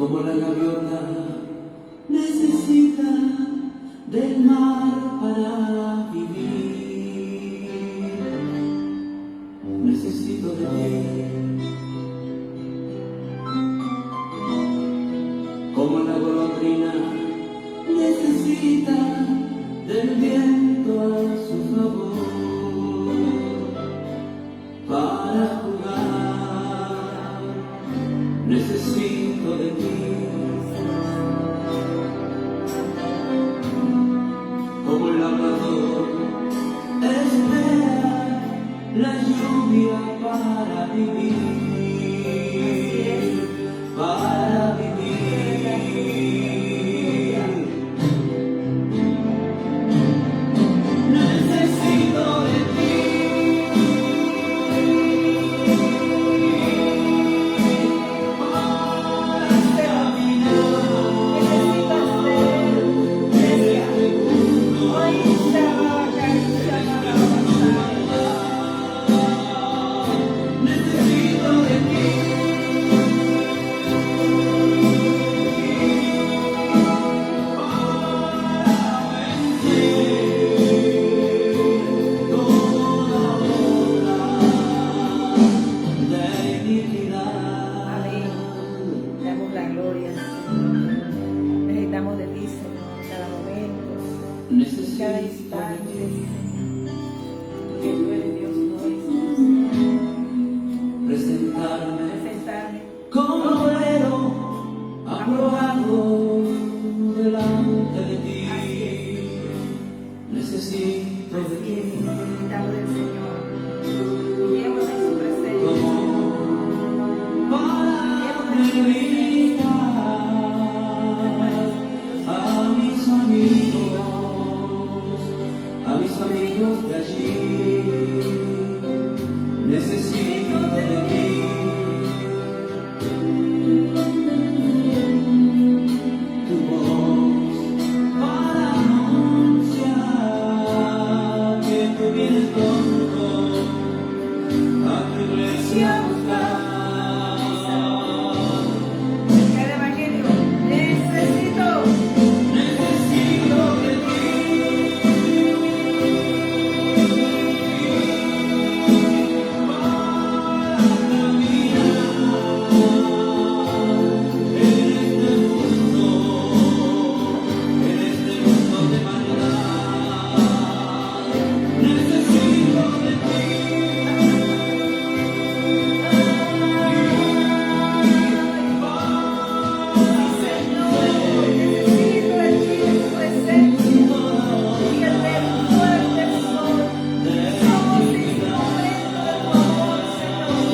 como la gaviota necesita del mar para vivir. Necesito de ti, como la golondrina necesita del viento a su favor para jugar. Necesito de ti, como el labrador espera la lluvia para vivir, para vivir. Necesito de ti, para caminar. Necesito de ti, toda hora de iniquidad. Amén. Te damos la gloria, Señor. Necesitamos de ti, Señor, cada momento, Necesito cada de instante, ti, porque tú eres Dios nuestro. presentarme Presentarme como obrero aprobado delante de ti. Necesito de ti, necesitamos del Señor. Viemos en su presencia. como para glorificar a mis amigos de allí. Necesito de ti, tu voz para anunciar que tú vienes pronto a tu iglesia a buscar. El Evangelio. Necesito Necesito de ti, para caminar en este mundo de maldad. Necesito de ti, necesito de ti, de tu presencia. Y el ver tu fuerte sol. Somos instrumento de tu amor, Señor.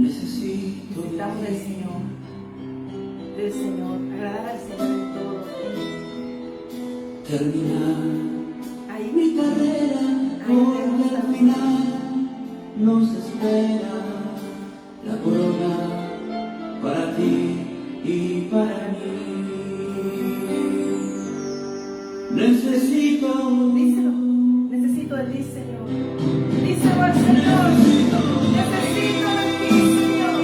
necesito de Necesitamos del Señor. Del Señor. Agradar al Señor en todo. terminar Ahí mi carrera, porque al final nos espera la corona para ti y para mí. Necesito, díselo. Necesito de ti, Señor. Díselo al Señor. Necesito de ti, Señor.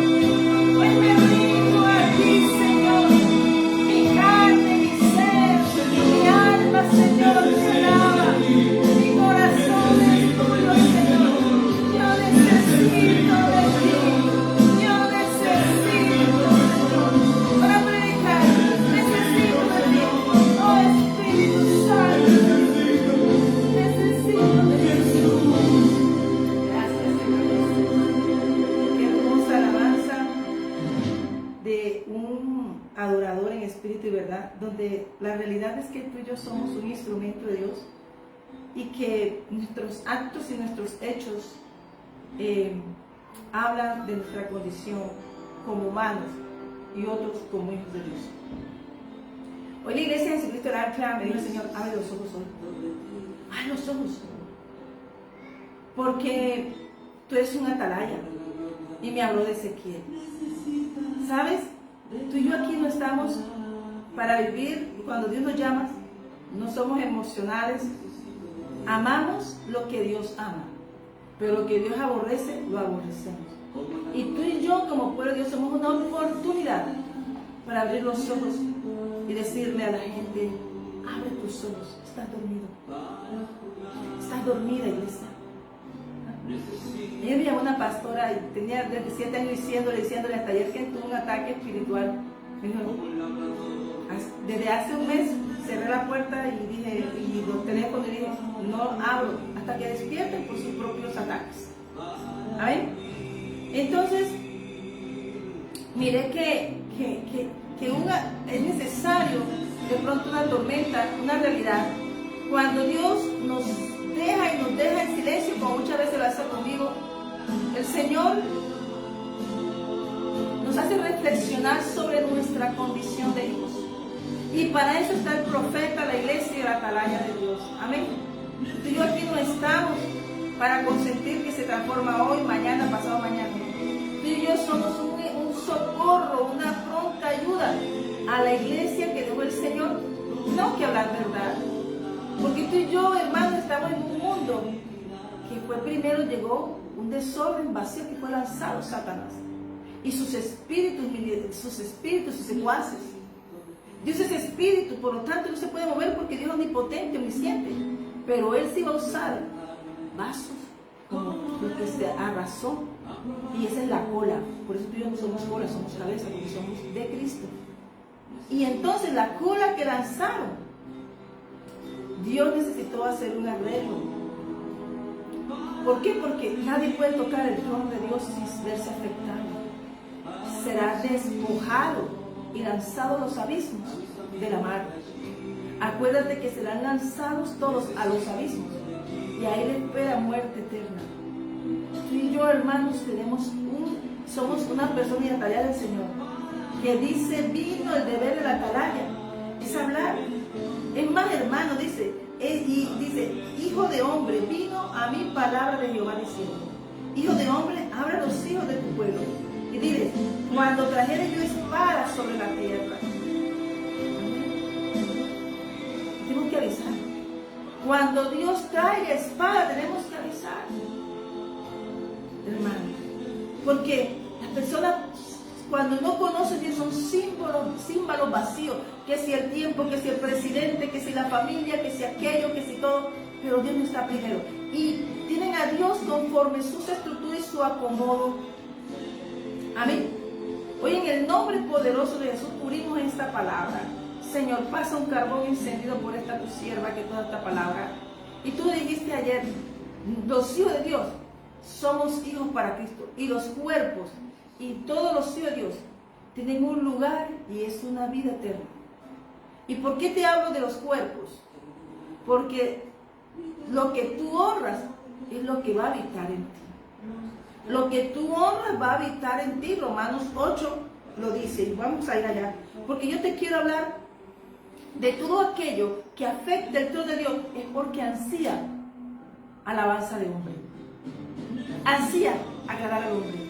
Hoy me rindo a ti, Señor. Mi carne, mi ser, mi alma, Señor, te alaba. Mi corazón es tuyo, Señor. Yo necesito de ti. Yo necesito, Señor, para predicar. Necesito de ti. Oh Espíritu Santo. Necesito de ti. Gracias, Señor Jesús. Qué hermosa alabanza de un adorador en espíritu y verdad, donde la realidad es que tú y yo somos un instrumento de Dios y que nuestros actos y nuestros hechos hablan de nuestra condición como humanos y otros como hijos de Dios. Hoy la iglesia de Jesucristo de la Arca me dijo: Señor, abre los ojos hoy. Abre los ojos. Porque tú eres un atalaya. Y me habló de Ezequiel. ¿Sabes? Tú y yo aquí no estamos para vivir cuando Dios nos llama. No somos emocionales. Amamos lo que Dios ama. Pero lo que Dios aborrece, lo aborrecemos. Y tú y yo, como pueblo de Dios, somos una oportunidad para abrir los ojos y decirle a la gente: abre tus ojos, estás dormido. Estás dormida, iglesia. Ella me llamó una pastora y tenía 27 años diciéndole hasta ayer que tuvo un ataque espiritual. Me dijo: desde hace un mes cerré la puerta y los teléfonos y dije: no abro hasta que despierten por sus propios ataques. ¿Amén? Entonces, mire que es necesario de pronto una tormenta, una realidad. Cuando Dios nos deja en silencio, como muchas veces lo hace conmigo, el Señor nos hace reflexionar sobre nuestra condición de hijos. Y para eso está el profeta, la iglesia y la atalaya de Dios. Amén. Tú y yo aquí no estamos para consentir que se transforma hoy, mañana, pasado mañana. Tú y yo somos un socorro, una pronta ayuda a la iglesia que dejó el Señor. No que hablar verdad. Porque tú y yo, hermano, estamos en un mundo que fue primero, llegó un desorden vacío que fue lanzado Satanás. Y sus espíritus, sus secuaces. Dios es espíritu, por lo tanto no se puede mover porque Dios es omnipotente, omnisciente. Pero Él sí va a usar vasos como lo que se arrasó. Y esa es la cola. Por eso tú y yo no somos cola, somos cabeza, porque somos de Cristo. Y entonces la cola que lanzaron, Dios necesitó hacer un arreglo. ¿Por qué? Porque nadie puede tocar el trono de Dios sin verse afectado. Será despojado y lanzado a los abismos de la mar. Acuérdate que serán lanzados todos a los abismos y ahí le espera muerte eterna. Tú y yo, hermanos, somos una persona y atalaya del Señor que dice: vino el deber de la atalaya, es hablar. Es más, hermano, dice, hijo de hombre, vino a mí palabra de Jehová diciendo: hijo de hombre, habla a los hijos de tu pueblo y dile: cuando trajere yo espada sobre la tierra. Tenemos que avisar. Cuando Dios traiga espada, tenemos que avisar, hermano. Porque las personas, cuando no conocen Dios, son símbolos vacíos. Que si el tiempo, que si el presidente, que si la familia, que si aquello, que si todo. Pero Dios no está primero. Y tienen a Dios conforme sus estructuras y su acomodo. Amén. Hoy, en el nombre poderoso de Jesús, cubrimos esta palabra. Señor, pasa un carbón encendido por esta tu sierva, que toda esta palabra. Y tú dijiste ayer: los hijos de Dios somos hijos para Cristo. Y los cuerpos y todos los hijos de Dios tienen un lugar y es una vida eterna. ¿Y por qué te hablo de los cuerpos? Porque lo que tú honras es lo que va a habitar en ti. Lo que tú honras va a habitar en ti. Romanos 8 lo dice. Y vamos a ir allá. Porque yo te quiero hablar de todo aquello que afecta el trono de Dios. Es porque ansía alabanza de hombre. Ansía agradar al hombre.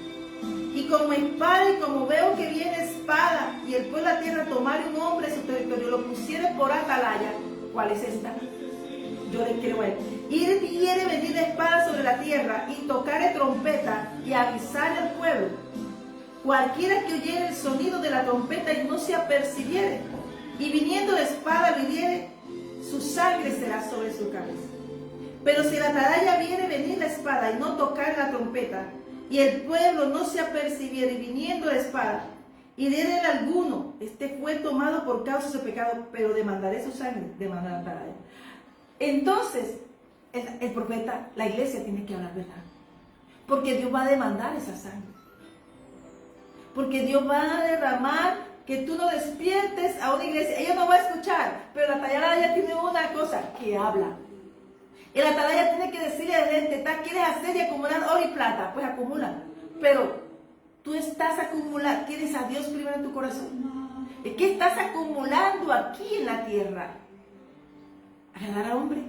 Y como espada, y como veo que viene espada, y el pueblo de la tierra tomare un hombre su territorio, lo pusiere por atalaya. ¿Cuál es esta? Yo le quiero ver. Y quiere venir la espada sobre la tierra, y tocare trompeta, y avisar al pueblo. Cualquiera que oyere el sonido de la trompeta y no se apercibiere, y viniendo la espada lo hiriere, su sangre será sobre su cabeza. Pero si la atalaya viene venir la espada y no tocar la trompeta, y el pueblo no se apercibiere, y viniendo la espada, y de él alguno, este fue tomado por causa de su pecado, pero demandaré su sangre, demanda la atalaya. Entonces, el profeta, la iglesia tiene que hablar verdad. Porque Dios va a demandar esa sangre. Porque Dios va a derramar, que tú no despiertes a una iglesia. Ella no va a escuchar, pero la atalaya tiene una cosa, que habla. Y la atalaya tiene que decirle a la gente: ¿quieres hacer y acumular oro y plata? Pues acumula. Pero tú estás acumulando, tienes a Dios primero en tu corazón. ¿Qué estás acumulando aquí en la tierra? Agradar a hombre.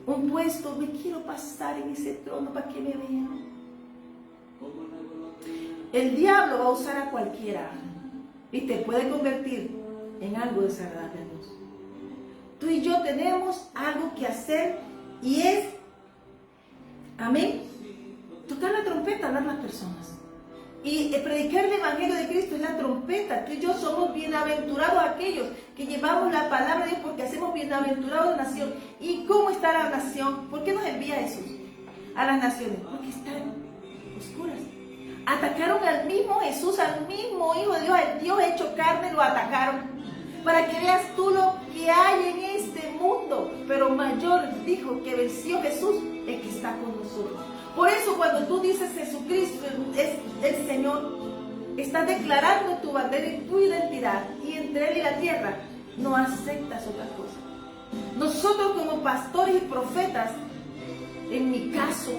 Un puesto, me quiero pasar en ese trono para que me vean. El diablo va a usar a cualquiera y te puede convertir en algo desagradable a Dios. Tú y yo tenemos algo que hacer, y es Amén. Tocar la trompeta, hablar las personas. Y predicar el Evangelio de Cristo es la trompeta. Tú y yo somos bienaventurados aquellos que llevamos la palabra de Dios, porque hacemos bienaventurados la nación. ¿Y cómo está la nación? ¿Por qué nos envía Jesús a las naciones? Porque están oscuras. Atacaron al mismo Jesús, al mismo Hijo de Dios, al Dios hecho carne, lo atacaron. Para que veas tú lo que hay en este mundo. Pero mayor dijo que venció Jesús, el que está con nosotros. Por eso cuando tú dices Jesucristo es el Señor, estás declarando tu bandera y tu identidad. Y entre Él y la tierra no aceptas otra cosa. Nosotros como pastores y profetas, en mi caso,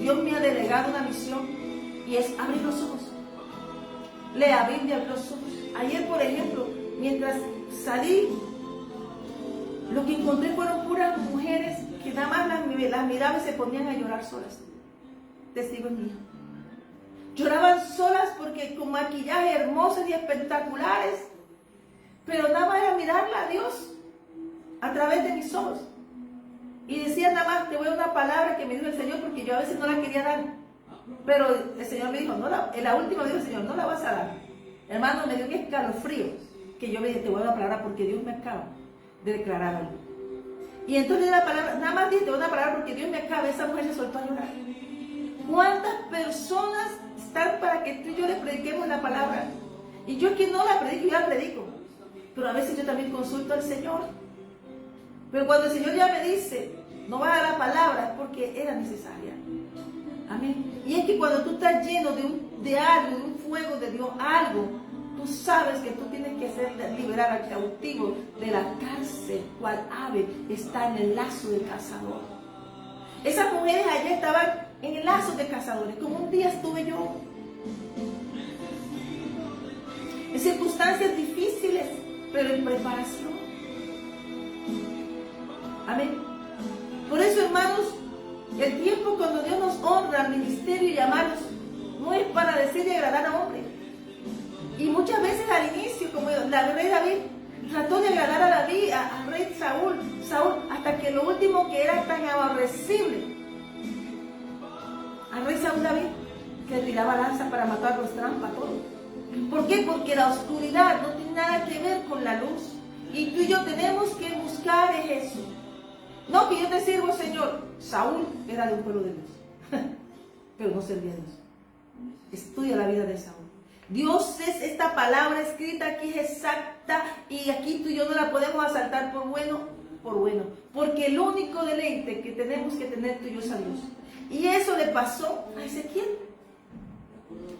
Dios me ha delegado una misión y es abrir los ojos. Lea Biblia, abrir los ojos. Ayer, por ejemplo, mientras salí, lo que encontré fueron puras mujeres que nada más las miraban y se ponían a llorar solas. Testigos míos. Lloraban solas porque con maquillaje hermosos y espectaculares, pero nada más era mirarla a Dios a través de mis ojos. Y decía nada más, te voy a dar una palabra que me dijo el Señor, porque yo a veces no la quería dar. Pero el Señor me dijo, en la última me dijo el Señor, no la vas a dar. Hermano, me dio un escalofrío, que yo me dije, te voy a dar una palabra porque Dios me acaba de declarar algo. Y entonces la palabra, nada más dije, te voy a dar una palabra porque Dios me acaba. Esa mujer se soltó a llorar. ¿Cuántas personas están para que tú y yo le prediquemos la palabra? Y yo que no la predico, yo la predico. Pero a veces yo también consulto al Señor. Pero cuando el Señor ya me dice, no va a dar la palabra, es porque era necesaria. Amén. Y es que cuando tú estás lleno de algo, de un fuego de Dios, algo, tú sabes que tú tienes que liberar al cautivo de la cárcel, cual ave está en el lazo del cazador. Esas mujeres ayer estaban en el lazo de cazadores, como un día estuve yo. En circunstancias difíciles, pero en preparación. Amén. Por eso, hermanos, el tiempo cuando Dios nos honra al ministerio y llamarnos, no es para decir y agradar a hombres. Y muchas veces al inicio, como la rey David, trató de agradar a David, al rey Saúl, hasta que lo último que era tan aborrecible al rey Saúl David, que tiraba lanza para matar los trampas, todo. ¿Por qué? Porque la oscuridad no tiene nada que ver con la luz. Y tú y yo tenemos que buscar eso. No que yo te sirvo, Señor. Saúl era de un pueblo de Dios, pero no servía a Dios. Estudia la vida de Saúl. Dios es esta palabra escrita aquí, es exacta, y aquí tú y yo no la podemos asaltar por bueno, porque el único deleite que tenemos que tener tú y yo es a Dios. Y eso le pasó a Ezequiel.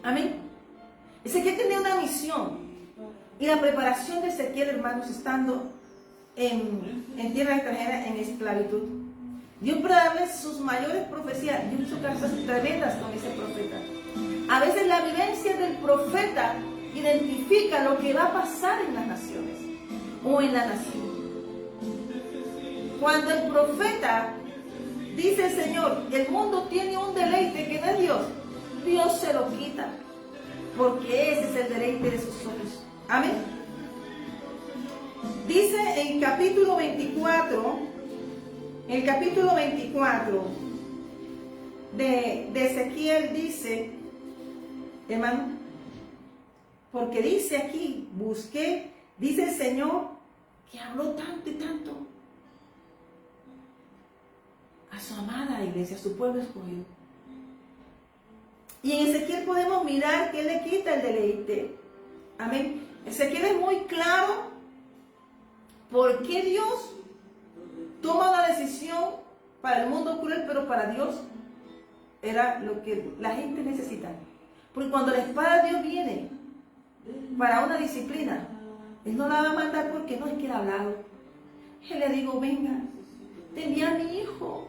Amén. Ezequiel tenía una misión, y la preparación de Ezequiel, hermanos, estando en tierra extranjera, en esclavitud, Dios, para darle sus mayores profecías, Dios hizo cosas tremendas con ese profeta. A veces la vivencia del profeta identifica lo que va a pasar en las naciones o en la nación. Cuando el profeta dice el Señor, el mundo tiene un deleite que no es Dios, Dios se lo quita, porque ese es el deleite de sus ojos. Amén. Dice en capítulo 24, de Ezequiel, dice, hermano, porque dice aquí, busqué, dice el Señor, que habló tanto y tanto a su amada iglesia, a su pueblo escogido. Y en Ezequiel podemos mirar que Él le quita el deleite. Amén. Ezequiel es muy claro por qué Dios toma una decisión para el mundo cruel, pero para Dios era lo que la gente necesita. Porque cuando la espada de Dios viene para una disciplina, Él no la va a mandar porque no es que Él ha hablado. Él le digo, venga, te envía a mi hijo.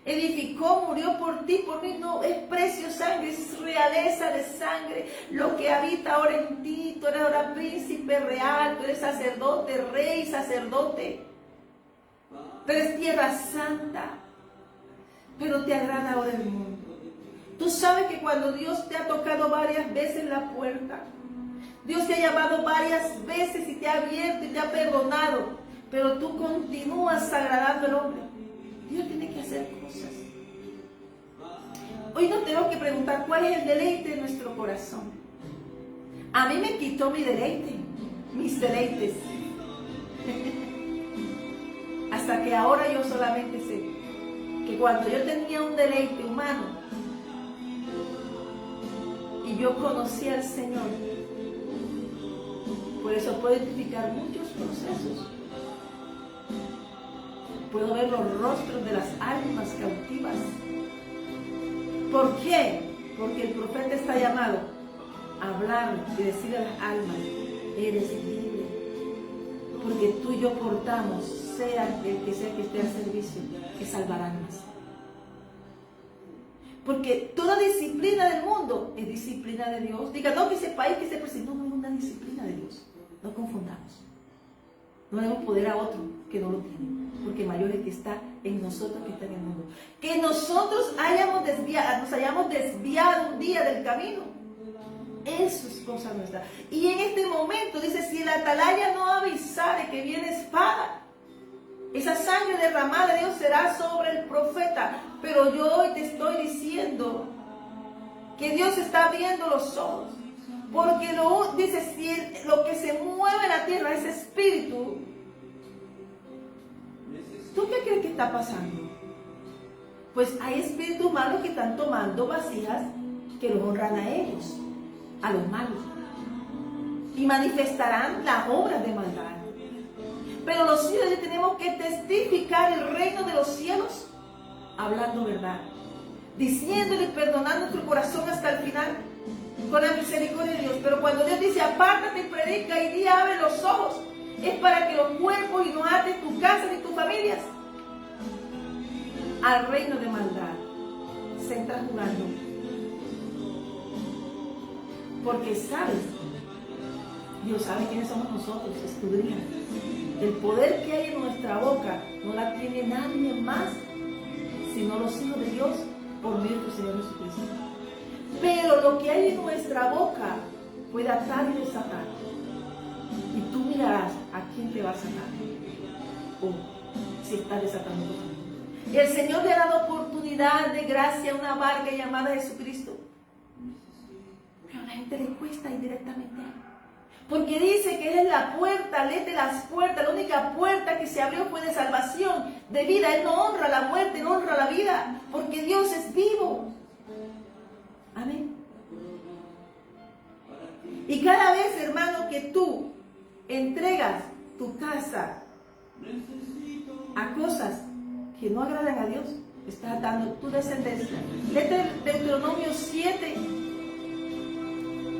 Edificó, murió por ti, por mí. No es precio sangre, es realeza de sangre. Lo que habita ahora en ti, tú eres ahora príncipe real, tú eres sacerdote, rey, sacerdote. Tú eres tierra santa, pero te agrada ahora el mundo. Tú sabes que cuando Dios te ha tocado varias veces la puerta, Dios te ha llamado varias veces y te ha abierto y te ha perdonado, pero tú continúas agradando al hombre. Dios tiene que hacer cosas. hoy nos tenemos que preguntar cuál es el deleite de nuestro corazón. A mí me quitó mi deleite, mis deleites. Hasta que ahora yo solamente sé que cuando yo tenía un deleite humano y yo conocí al Señor, por eso puedo identificar muchos procesos. Puedo ver los rostros de las almas cautivas. ¿Por qué? Porque el profeta está llamado a hablar y decirle a las almas, eres libre. Porque tú y yo portamos, sea el que sea que esté al servicio, que salvar almas. Porque toda disciplina del mundo es disciplina de Dios. Diga, no, que ese país, que ese presidente, no es una disciplina de Dios. No confundamos. No debemos poder a otro que no lo tiene. Porque mayor es el que está en nosotros que está en el mundo. Que nosotros nos hayamos desviado un día del camino. Eso es cosa nuestra. Y en este momento dice, si el atalaya no avisare que viene espada, esa sangre derramada de Dios será sobre el profeta. Pero yo hoy te estoy diciendo que Dios está abriendo los ojos. Porque dice, si lo que se mueve en la tierra es espíritu, ¿tú qué crees que está pasando? Pues hay espíritus malos que están tomando vasijas que los honran a ellos, a los malos, y manifestarán las obras de maldad. Pero los hijos tenemos que testificar el reino de los cielos, hablando verdad, diciéndole y perdonando nuestro corazón hasta el final, con la misericordia de Dios. Pero cuando Dios dice, apártate y predica y di, abre los ojos, es para que los cuerpos y no aten tu casa ni tus familias al reino de maldad. Se está jugando. Porque sabes, Dios sabe quiénes somos nosotros, escudriña. El poder que hay en nuestra boca no la tiene nadie más, sino los hijos de Dios por medio de nuestro Señor Jesucristo. Pero lo que hay en nuestra boca puede atar y desatar. Y tú mirarás a quién te va a sacar. O si está desatando tu familia. El Señor le ha dado oportunidad de gracia a una barca llamada Jesucristo. Pero a la gente le cuesta ir directamente a Él. Porque dice que Él es la puerta, léete las puertas. La única puerta que se abrió fue de salvación, de vida. Él no honra la muerte, no honra la vida. Porque Dios es vivo. Amén. Y cada vez, hermano, que tú entregas tu casa a cosas que no agradan a Dios, estás dando tu descendencia. Léete Deuteronomio 7,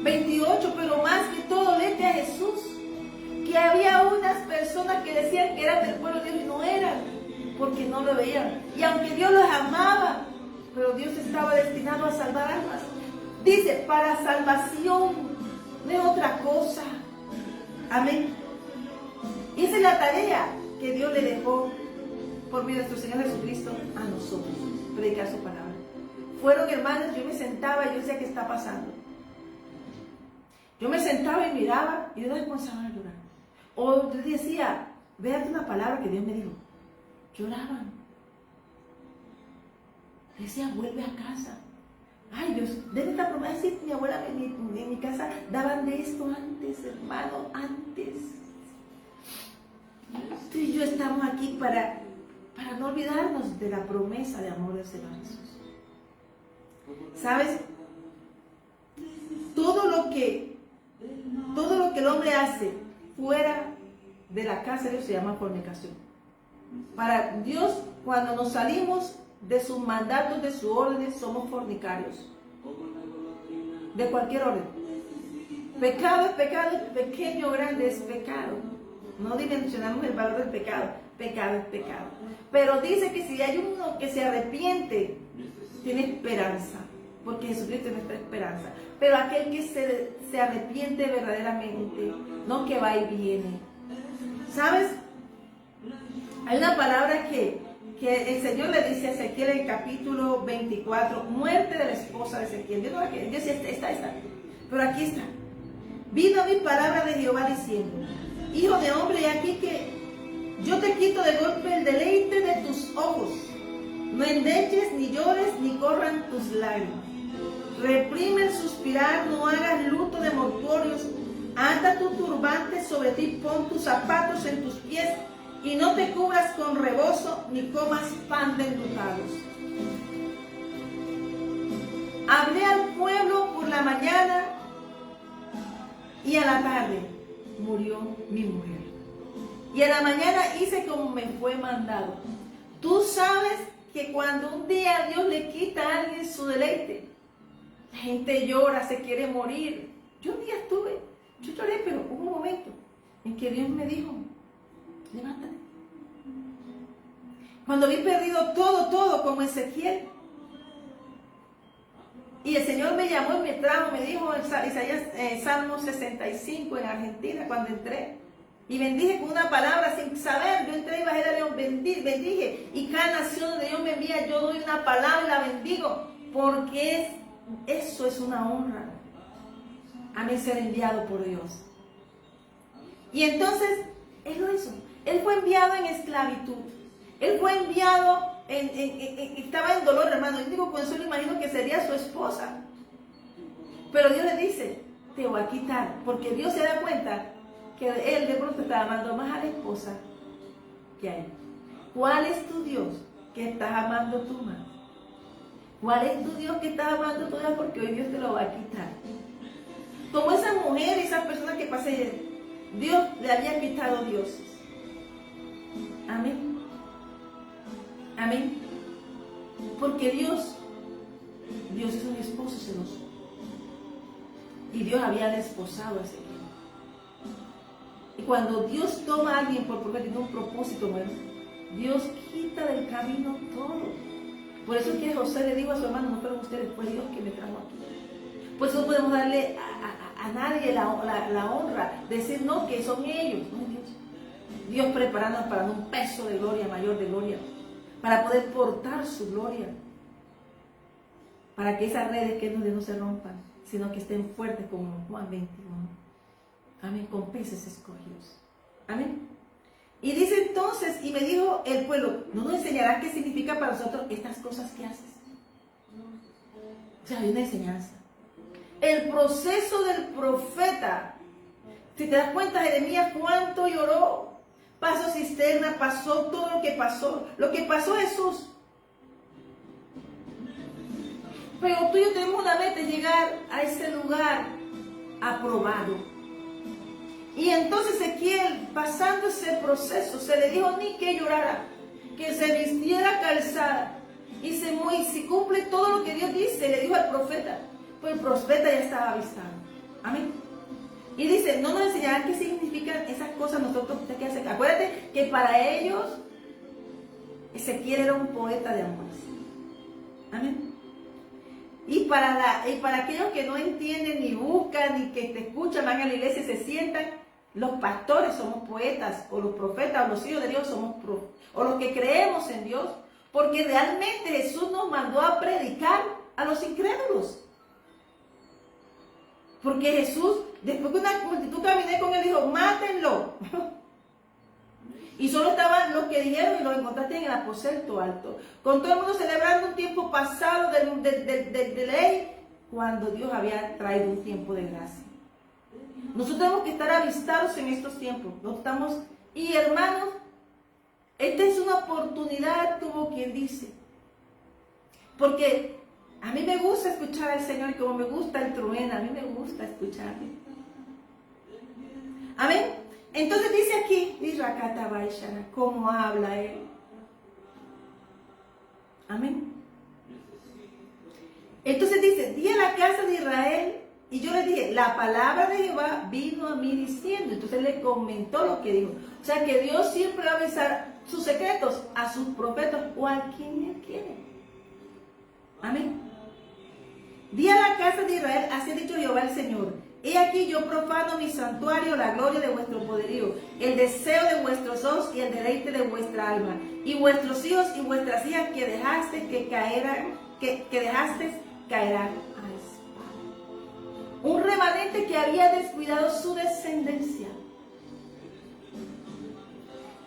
28, pero más que todo, léete a Jesús. Que había unas personas que decían que eran del pueblo de Dios y no eran, porque no lo veían. Y aunque Dios los amaba, pero Dios estaba destinado a salvar almas. Dice, para salvación, no es otra cosa. Amén. Y esa es la tarea que Dios le dejó por medio de nuestro Señor Jesucristo a nosotros, predicar su palabra. Fueron hermanos, yo me sentaba y yo decía, ¿qué está pasando? Yo me sentaba y miraba y yo comenzaba a llorar. O yo decía, véate una palabra que Dios me dijo. Lloraban. Decía, vuelve a casa. Ay, Dios, debe estar promesa. Sí, mi abuela en mi casa daban de esto antes, hermano, antes. Tú y yo estamos aquí para no olvidarnos de la promesa de amor del Señor Jesús. ¿Sabes? Todo lo que el hombre hace fuera de la casa de Dios se llama fornicación. Para Dios, cuando nos salimos de sus mandatos, de sus órdenes, somos fornicarios. De cualquier orden. Pecado es pecado, pequeño o grande es pecado. No dimensionamos el valor del pecado. Pecado es pecado. Pero dice que si hay uno que se arrepiente, tiene esperanza. Porque Jesucristo es nuestra esperanza. Pero aquel que se arrepiente verdaderamente, no que va y viene. ¿Sabes? Hay una palabra que el Señor le dice a Ezequiel en el capítulo 24, muerte de la esposa de Ezequiel. Yo no la quiero, Dios está. Pero aquí está. Vino mi palabra de Jehová diciendo, hijo de hombre, y aquí que yo te quito de golpe el deleite de tus ojos, No endeches, ni llores, ni corran tus lágrimas. Reprime el suspirar, no hagas luto de mortuorios. Ata tu turbante sobre ti, pon tus zapatos en tus pies, y no te cubras con rebozo, ni comas pan de enlutados. Hablé al pueblo por la mañana, y a la tarde murió mi mujer. Y a la mañana hice como me fue mandado. Tú sabes que cuando un día Dios le quita a alguien su deleite, la gente llora, se quiere morir. Yo un día yo lloré, pero hubo un momento en que Dios me dijo, levántate. Cuando vi perdido todo como Ezequiel, y el Señor me llamó y me trajo, me dijo Isaías, Salmo 65 en Argentina, cuando entré, y bendije con una palabra sin saber. Yo entré y bajé de león, bendije, y cada nación donde Dios me envía, yo doy una palabra y la bendigo, porque eso es una honra a mí ser enviado por Dios. Y entonces Él lo hizo. Él fue enviado en esclavitud. Él fue enviado estaba en dolor, hermano. Yo digo, con eso me imagino que sería su esposa. Pero Dios le dice, te voy a quitar, porque Dios se da cuenta que Él de pronto está amando más a la esposa que a Él. ¿Cuál es tu Dios que estás amando tú más? ¿Cuál es tu Dios que estás amando tú más? Porque hoy Dios te lo va a quitar. Como esa mujer, esa persona que pasé, Dios le había quitado dioses. Amén. Amén. Porque Dios es un esposo celoso. Y Dios había desposado a ese hijo. Y cuando Dios toma a alguien porque tiene un propósito nuevo, Dios quita del camino todo. Por eso es que José le dijo a su hermano, no fueron ustedes, fue Dios que me trajo aquí. Pues no podemos darle a nadie la honra de decir no, que son ellos, no Dios. Dios preparándonos para un peso de gloria, mayor de gloria, para poder portar su gloria, para que esas redes que no se rompan, sino que estén fuertes como Juan 21. Amén, con peces escogidos. Amén. Y dice entonces, y me dijo el pueblo, ¿no nos enseñarás qué significa para nosotros estas cosas que haces? O sea, hay una enseñanza. El proceso del profeta, si te das cuenta, Jeremías cuánto lloró, pasó cisterna, pasó todo lo que pasó Jesús. Pero tú y yo tenemos una meta, llegar a ese lugar aprobado. Y entonces Ezequiel, pasando ese proceso, se le dijo ni que llorara, que se vistiera calzada. Y si cumple todo lo que Dios dice, le dijo al profeta, pues el profeta ya estaba avistado. Amén. Y dice, no nos enseñarán qué significan esas cosas nosotros que hacer. Acuérdate que para ellos, Ezequiel era un poeta de amores. Amén. Y para aquellos que no entienden, ni buscan, ni que te escuchan, van a la iglesia y se sientan, los pastores somos poetas, o los profetas, o los hijos de Dios somos o los que creemos en Dios, porque realmente Jesús nos mandó a predicar a los incrédulos. Porque Jesús, después que una multitud caminé con él, dijo, mátenlo. Y solo estaban los que dijeron, y los encontraste en el aposento alto, con todo el mundo celebrando un tiempo pasado de ley, cuando Dios había traído un tiempo de gracia. Nosotros tenemos que estar avistados en estos tiempos. Y hermanos, esta es una oportunidad, como quien dice, porque a mí me gusta escuchar al Señor, y como me gusta el trueno, a mí me gusta escucharle. Amén. Entonces dice aquí, cómo habla Él. Amén. Entonces dice, di a la casa de Israel, y yo les dije, la palabra de Jehová vino a mí diciendo. Entonces le comentó lo que dijo. O sea que Dios siempre va a avisar sus secretos a sus profetas o a quien Él quiere. Amén. Di a la casa de Israel, así ha dicho Jehová el Señor. He aquí yo profano mi santuario, la gloria de vuestro poderío, el deseo de vuestros ojos y el deleite de vuestra alma. Y vuestros hijos y vuestras hijas que dejaste caerán a espada. Un remanente que había descuidado su descendencia.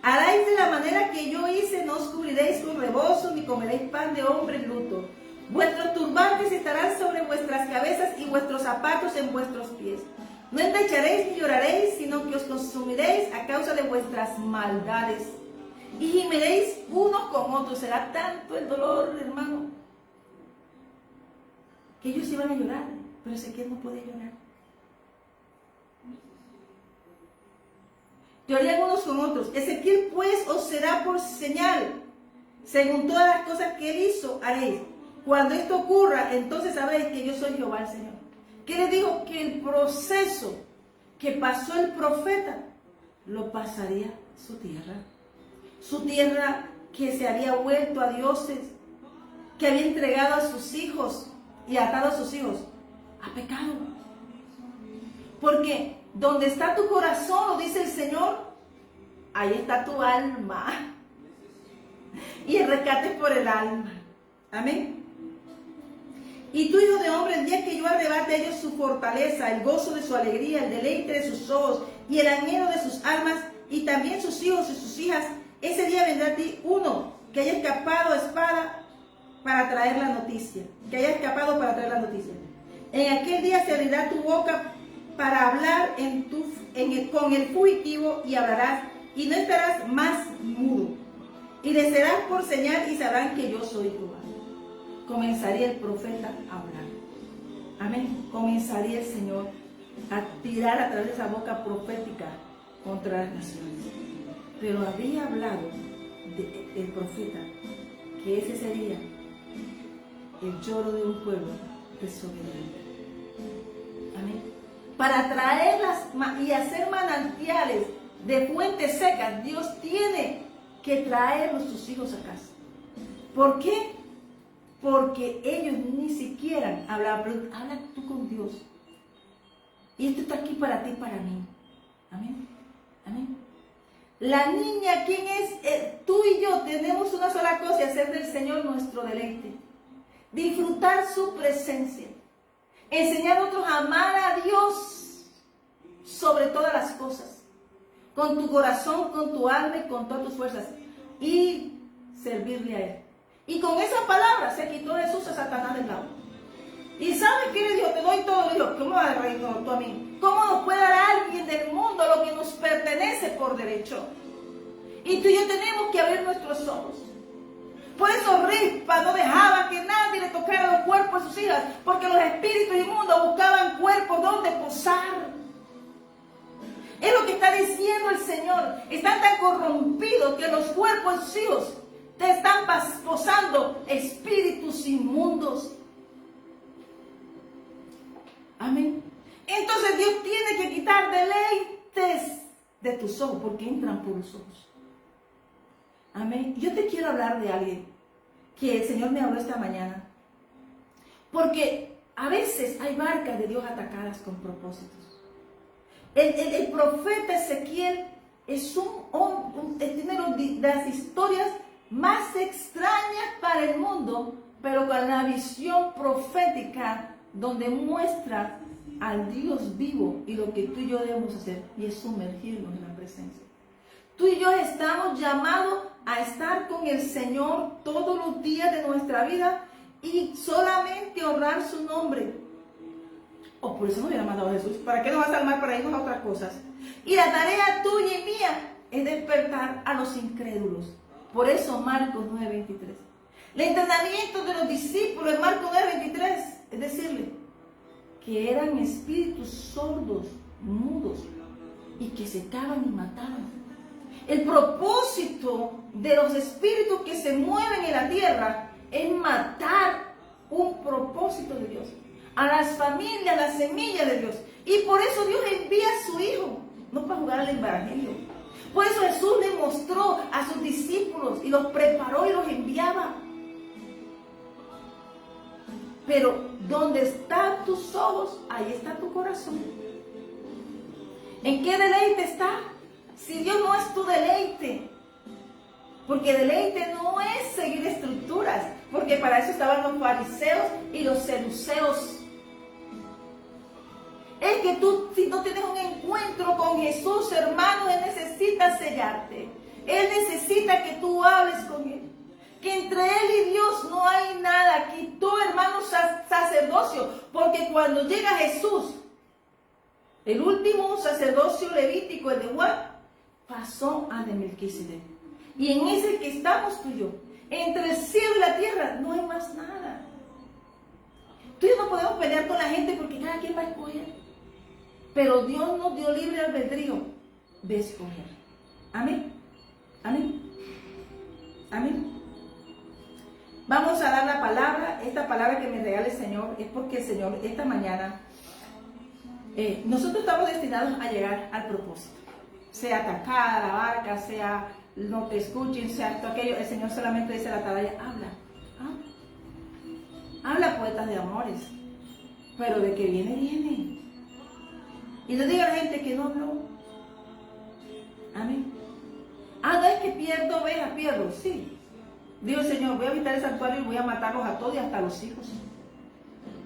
Haráis de la manera que yo hice, no os cubriréis con rebozo, ni comeréis pan de hombre en luto. Vuestros turbantes estarán sobre vuestras cabezas y vuestros zapatos en vuestros pies. No endecharéis ni lloraréis, sino que os consumiréis a causa de vuestras maldades. Y gimiréis unos con otros. Será tanto el dolor, hermano, que ellos iban a llorar, pero Ezequiel no podía llorar. Llorarían unos con otros. Ezequiel pues os será por señal, según todas las cosas que él hizo, haréis. Cuando esto ocurra, entonces sabréis que yo soy Jehová el Señor. ¿Qué les digo? Que el proceso que pasó el profeta, lo pasaría su tierra. Su tierra que se había vuelto a dioses, que había entregado a sus hijos y atado a sus hijos a pecado. Porque donde está tu corazón, lo dice el Señor, ahí está tu alma. Y el rescate es por el alma. Amén. Y tú, hijo de hombre, el día que yo arrebate a ellos su fortaleza, el gozo de su alegría, el deleite de sus ojos y el anhelo de sus almas, y también sus hijos y sus hijas, ese día vendrá a ti uno que haya escapado a espada para traer la noticia. Que haya escapado para traer la noticia. En aquel día se abrirá tu boca para hablar con el fugitivo y hablarás, y no estarás más mudo. Y les serás por señal y sabrán que yo soy Jehová. Comenzaría el profeta a hablar. Amén. Comenzaría el Señor a tirar a través de esa boca profética contra las naciones. Pero había hablado el profeta que ese sería el lloro de un pueblo desobediente. Amén. Para traerlas y hacer manantiales de fuentes secas, Dios tiene que traer a sus hijos a casa. ¿Por qué? Porque ellos ni siquiera hablaban. Habla tú con Dios. Y esto está aquí para ti y para mí. Amén. Amén. La niña, ¿quién es? Tú y yo tenemos una sola cosa: y hacer del Señor nuestro deleite. Disfrutar su presencia. Enseñar a otros a amar a Dios sobre todas las cosas. Con tu corazón, con tu alma y con todas tus fuerzas. Y servirle a Él. Y con esa palabra se quitó Jesús a Satanás del lado. ¿Y sabes qué le dijo? Te doy todo. Le dijo, ¿cómo va el reino tú a mí? ¿Cómo nos puede dar alguien del mundo lo que nos pertenece por derecho? Y tú y yo tenemos que abrir nuestros ojos. Por eso Rispa no dejaba que nadie le tocara los cuerpos de sus hijas, porque los espíritus inmundos buscaban cuerpos donde posar. Es lo que está diciendo el Señor. Están tan corrompidos que los cuerpos de sus hijos te están posando espíritus inmundos. Amén. Entonces Dios tiene que quitar deleites de tus ojos, porque entran por los ojos. Amén. Yo te quiero hablar de alguien que el Señor me habló esta mañana. Porque a veces hay barcas de Dios atacadas con propósitos. El profeta Ezequiel es tiene las historias más extrañas para el mundo, pero con la visión profética donde muestra al Dios vivo y lo que tú y yo debemos hacer, y es sumergirnos en la presencia. Tú y yo estamos llamados a estar con el Señor todos los días de nuestra vida y solamente honrar su nombre. Por eso nos hubiera mandado Jesús. ¿Para qué nos vas a armar para irnos a otras cosas? Y la tarea tuya y mía es despertar a los incrédulos. Por eso Marcos 9:23. El entrenamiento de los discípulos en Marcos 9:23 es decirle que eran espíritus sordos, mudos, y que secaban y mataban. El propósito de los espíritus que se mueven en la tierra es matar un propósito de Dios, a las familias, la semilla de Dios. Y por eso Dios envía a su Hijo, no para jugar al evangelio. Por eso Jesús le mostró a sus discípulos y los preparó y los enviaba. Pero donde están tus ojos, ahí está tu corazón. ¿En qué deleite está? Si Dios no es tu deleite. Porque deleite no es seguir estructuras. Porque para eso estaban los fariseos y los saduceos. Es que tú, si no tienes un encuentro con Jesús, hermano, Él necesita sellarte. Él necesita que tú hables con Él. Que entre Él y Dios no hay nada. Quitó, hermano, sacerdocio. Porque cuando llega Jesús, el último sacerdocio levítico, el de Juan, pasó a de Melquisedec. Y en ese que estamos tú y yo, entre el cielo y la tierra, no hay más nada. Tú y yo no podemos pelear con la gente porque cada quien va a escoger. Pero Dios nos dio libre albedrío de escoger. Amén. Amén. Amén. Vamos a dar la palabra. Esta palabra que me regala el Señor es porque el Señor esta mañana, nosotros estamos destinados a llegar al propósito. Sea atacada la barca, sea no te escuchen, sea todo aquello. El Señor solamente dice a la atalaya, habla. Habla, poetas de amores. Pero de que viene, viene. Y no diga a la gente que no habló. Amén. No es que pierdo ovejas, pierdo. Sí. Dijo el Señor, voy a habitar el santuario y voy a matarlos a todos y hasta a los hijos.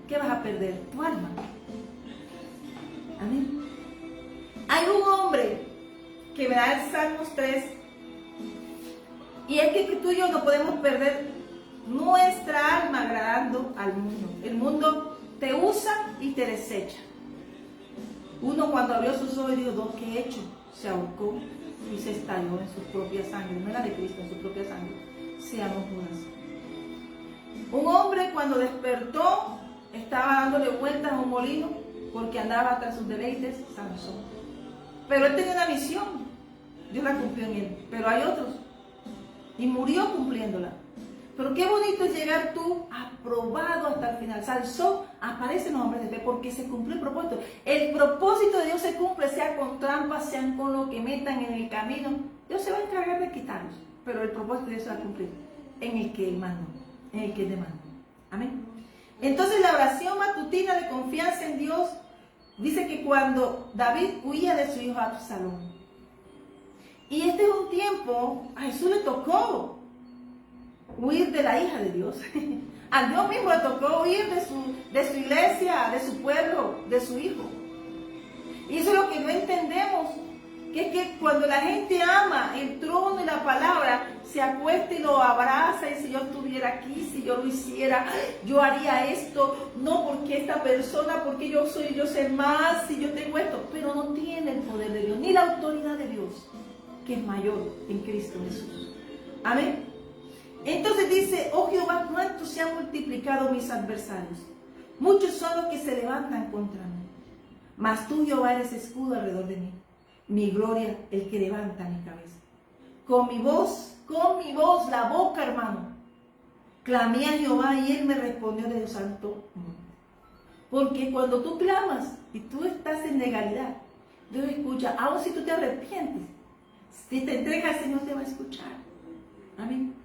¿Qué vas a perder? Tu alma. Amén. Hay un hombre que me da el Salmos 3. Y es que tú y yo no podemos perder nuestra alma agradando al mundo. El mundo te usa y te desecha. Uno cuando abrió sus ojos dijo, ¿qué he hecho? Se ahorcó y se estalló en su propia sangre. No era de Cristo, en su propia sangre. Seamos Judas. Un hombre cuando despertó estaba dándole vueltas a un molino porque andaba tras sus deleites, Sansón. Pero él tenía una misión. Dios la cumplió en él. Pero hay otros. Y murió cumpliéndola. Pero qué bonito es llegar tú aprobado hasta el final. Sansón aparece en los hombres de fe porque se cumplió el propósito. El propósito de Dios se cumple, sea con trampas, sean con lo que metan en el camino. Dios se va a encargar de quitarlos. Pero el propósito de Dios se va a cumplir en el que Él mandó, en el que Él demandó. Amén. Entonces la oración matutina de confianza en Dios dice que cuando David huía de su hijo Absalón. Y este es un tiempo, a Jesús le tocó huir de la hija de Dios. A Dios mismo le tocó huir de su iglesia, de su pueblo, de su hijo. Y eso es lo que no entendemos, que es que cuando la gente ama el trono y la palabra, se acuesta y lo abraza y si yo estuviera aquí, si yo lo hiciera, yo haría esto, no porque esta persona, porque yo sé más, si yo tengo esto, pero no tiene el poder de Dios, ni la autoridad de Dios, que es mayor en Cristo Jesús. Amén. Entonces dice, oh Jehová, cuánto se han multiplicado mis adversarios. Muchos son los que se levantan contra mí. Mas tú, Jehová, eres escudo alrededor de mí. Mi gloria, el que levanta mi cabeza. Con mi voz, la boca, hermano. Clamé a Jehová y Él me respondió de Dios santo. Porque cuando tú clamas y tú estás en legalidad, Dios escucha, aun si tú te arrepientes. Si te entregas, el Señor te va a escuchar. Amén.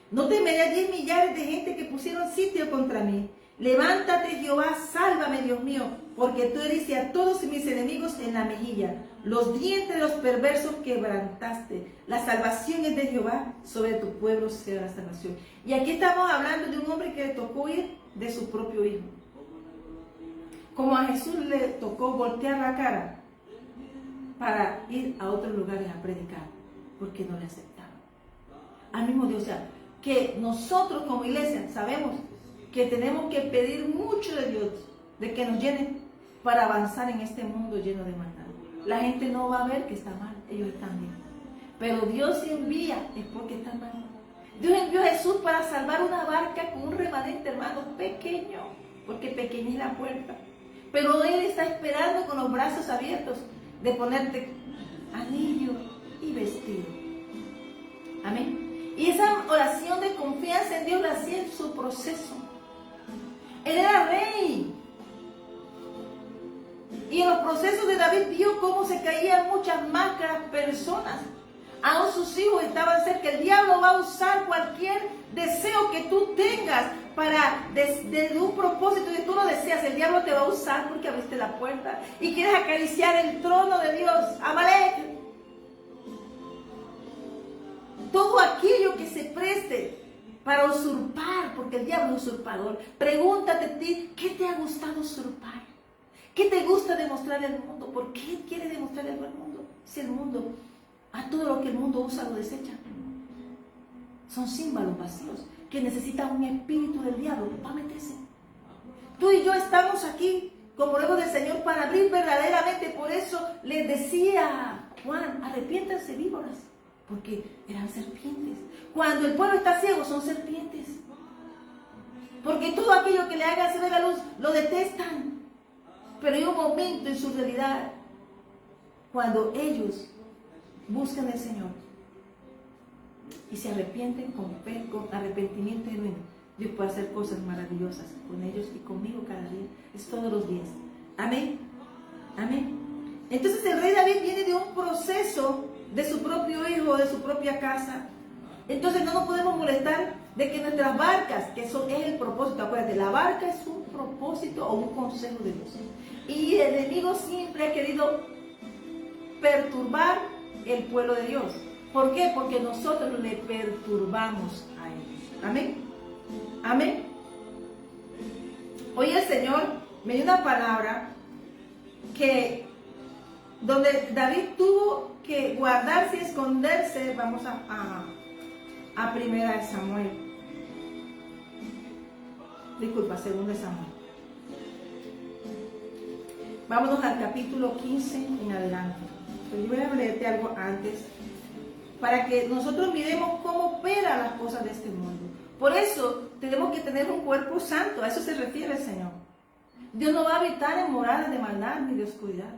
No temeré 10 millares de gente que pusieron sitio contra mí. Levántate, Jehová, sálvame, Dios mío, porque tú heriste a todos mis enemigos en la mejilla. Los dientes de los perversos quebrantaste. La salvación es de Jehová, sobre tu pueblo sea la salvación. Y aquí estamos hablando de un hombre que le tocó ir de su propio hijo. Como a Jesús le tocó voltear la cara para ir a otros lugares a predicar, porque no le aceptaban. Al mismo Dios, o sea, que nosotros como iglesia sabemos que tenemos que pedir mucho de Dios, de que nos llene para avanzar en este mundo lleno de maldad. La gente no va a ver que está mal, ellos están bien. Pero Dios envía, es porque está mal. Dios envió a Jesús para salvar una barca con un remanente, hermano, pequeño, porque pequeña es la puerta. Pero Él está esperando con los brazos abiertos de ponerte anillo y vestido. Amén. Y esa oración de confianza en Dios la hacía en su proceso. Él era rey. Y en los procesos de David vio cómo se caían muchas máscaras personas. Aún sus hijos estaban cerca. El diablo va a usar cualquier deseo que tú tengas para, desde un propósito que tú no deseas. El diablo te va a usar porque abriste la puerta y quieres acariciar el trono de Dios. Amalek. Todo aquello que se preste para usurpar, porque el diablo es usurpador. Pregúntate a ti, ¿qué te ha gustado usurpar? ¿Qué te gusta demostrarle al mundo? ¿Por qué quieres demostrarle al mundo? Si el mundo a todo lo que el mundo usa lo desecha. Son símbolos vacíos que necesitan un espíritu del diablo para meterse. Tú y yo estamos aquí como hijos del Señor para abrir verdaderamente. Por eso les decía Juan, arrepiéntanse víboras, porque eran serpientes. Cuando el pueblo está ciego son serpientes. Porque todo aquello que le haga ver la luz lo detestan. Pero hay un momento en su realidad cuando ellos buscan al Señor y se arrepienten con arrepentimiento genuino. Dios puede hacer cosas maravillosas con ellos y conmigo cada día. Es todos los días. Amén. Amén. Entonces el rey David viene de un proceso de su propio hijo, de su propia casa. Entonces no nos podemos molestar de que nuestras barcas, que eso es el propósito, acuérdate, la barca es un propósito o un consejo de Dios. Y el enemigo siempre ha querido perturbar el pueblo de Dios. ¿Por qué? Porque nosotros le perturbamos a él. Amén. Amén. Hoy el Señor me dio una palabra donde David tuvo que guardarse y esconderse. Vamos a primera de Samuel. Disculpa, segunda de Samuel. Vámonos al capítulo 15 en adelante. Pero yo voy a leerte algo antes para que nosotros miremos cómo operan las cosas de este mundo. Por eso tenemos que tener un cuerpo santo, a eso se refiere el Señor. Dios no va a habitar en moradas de maldad ni de oscuridad.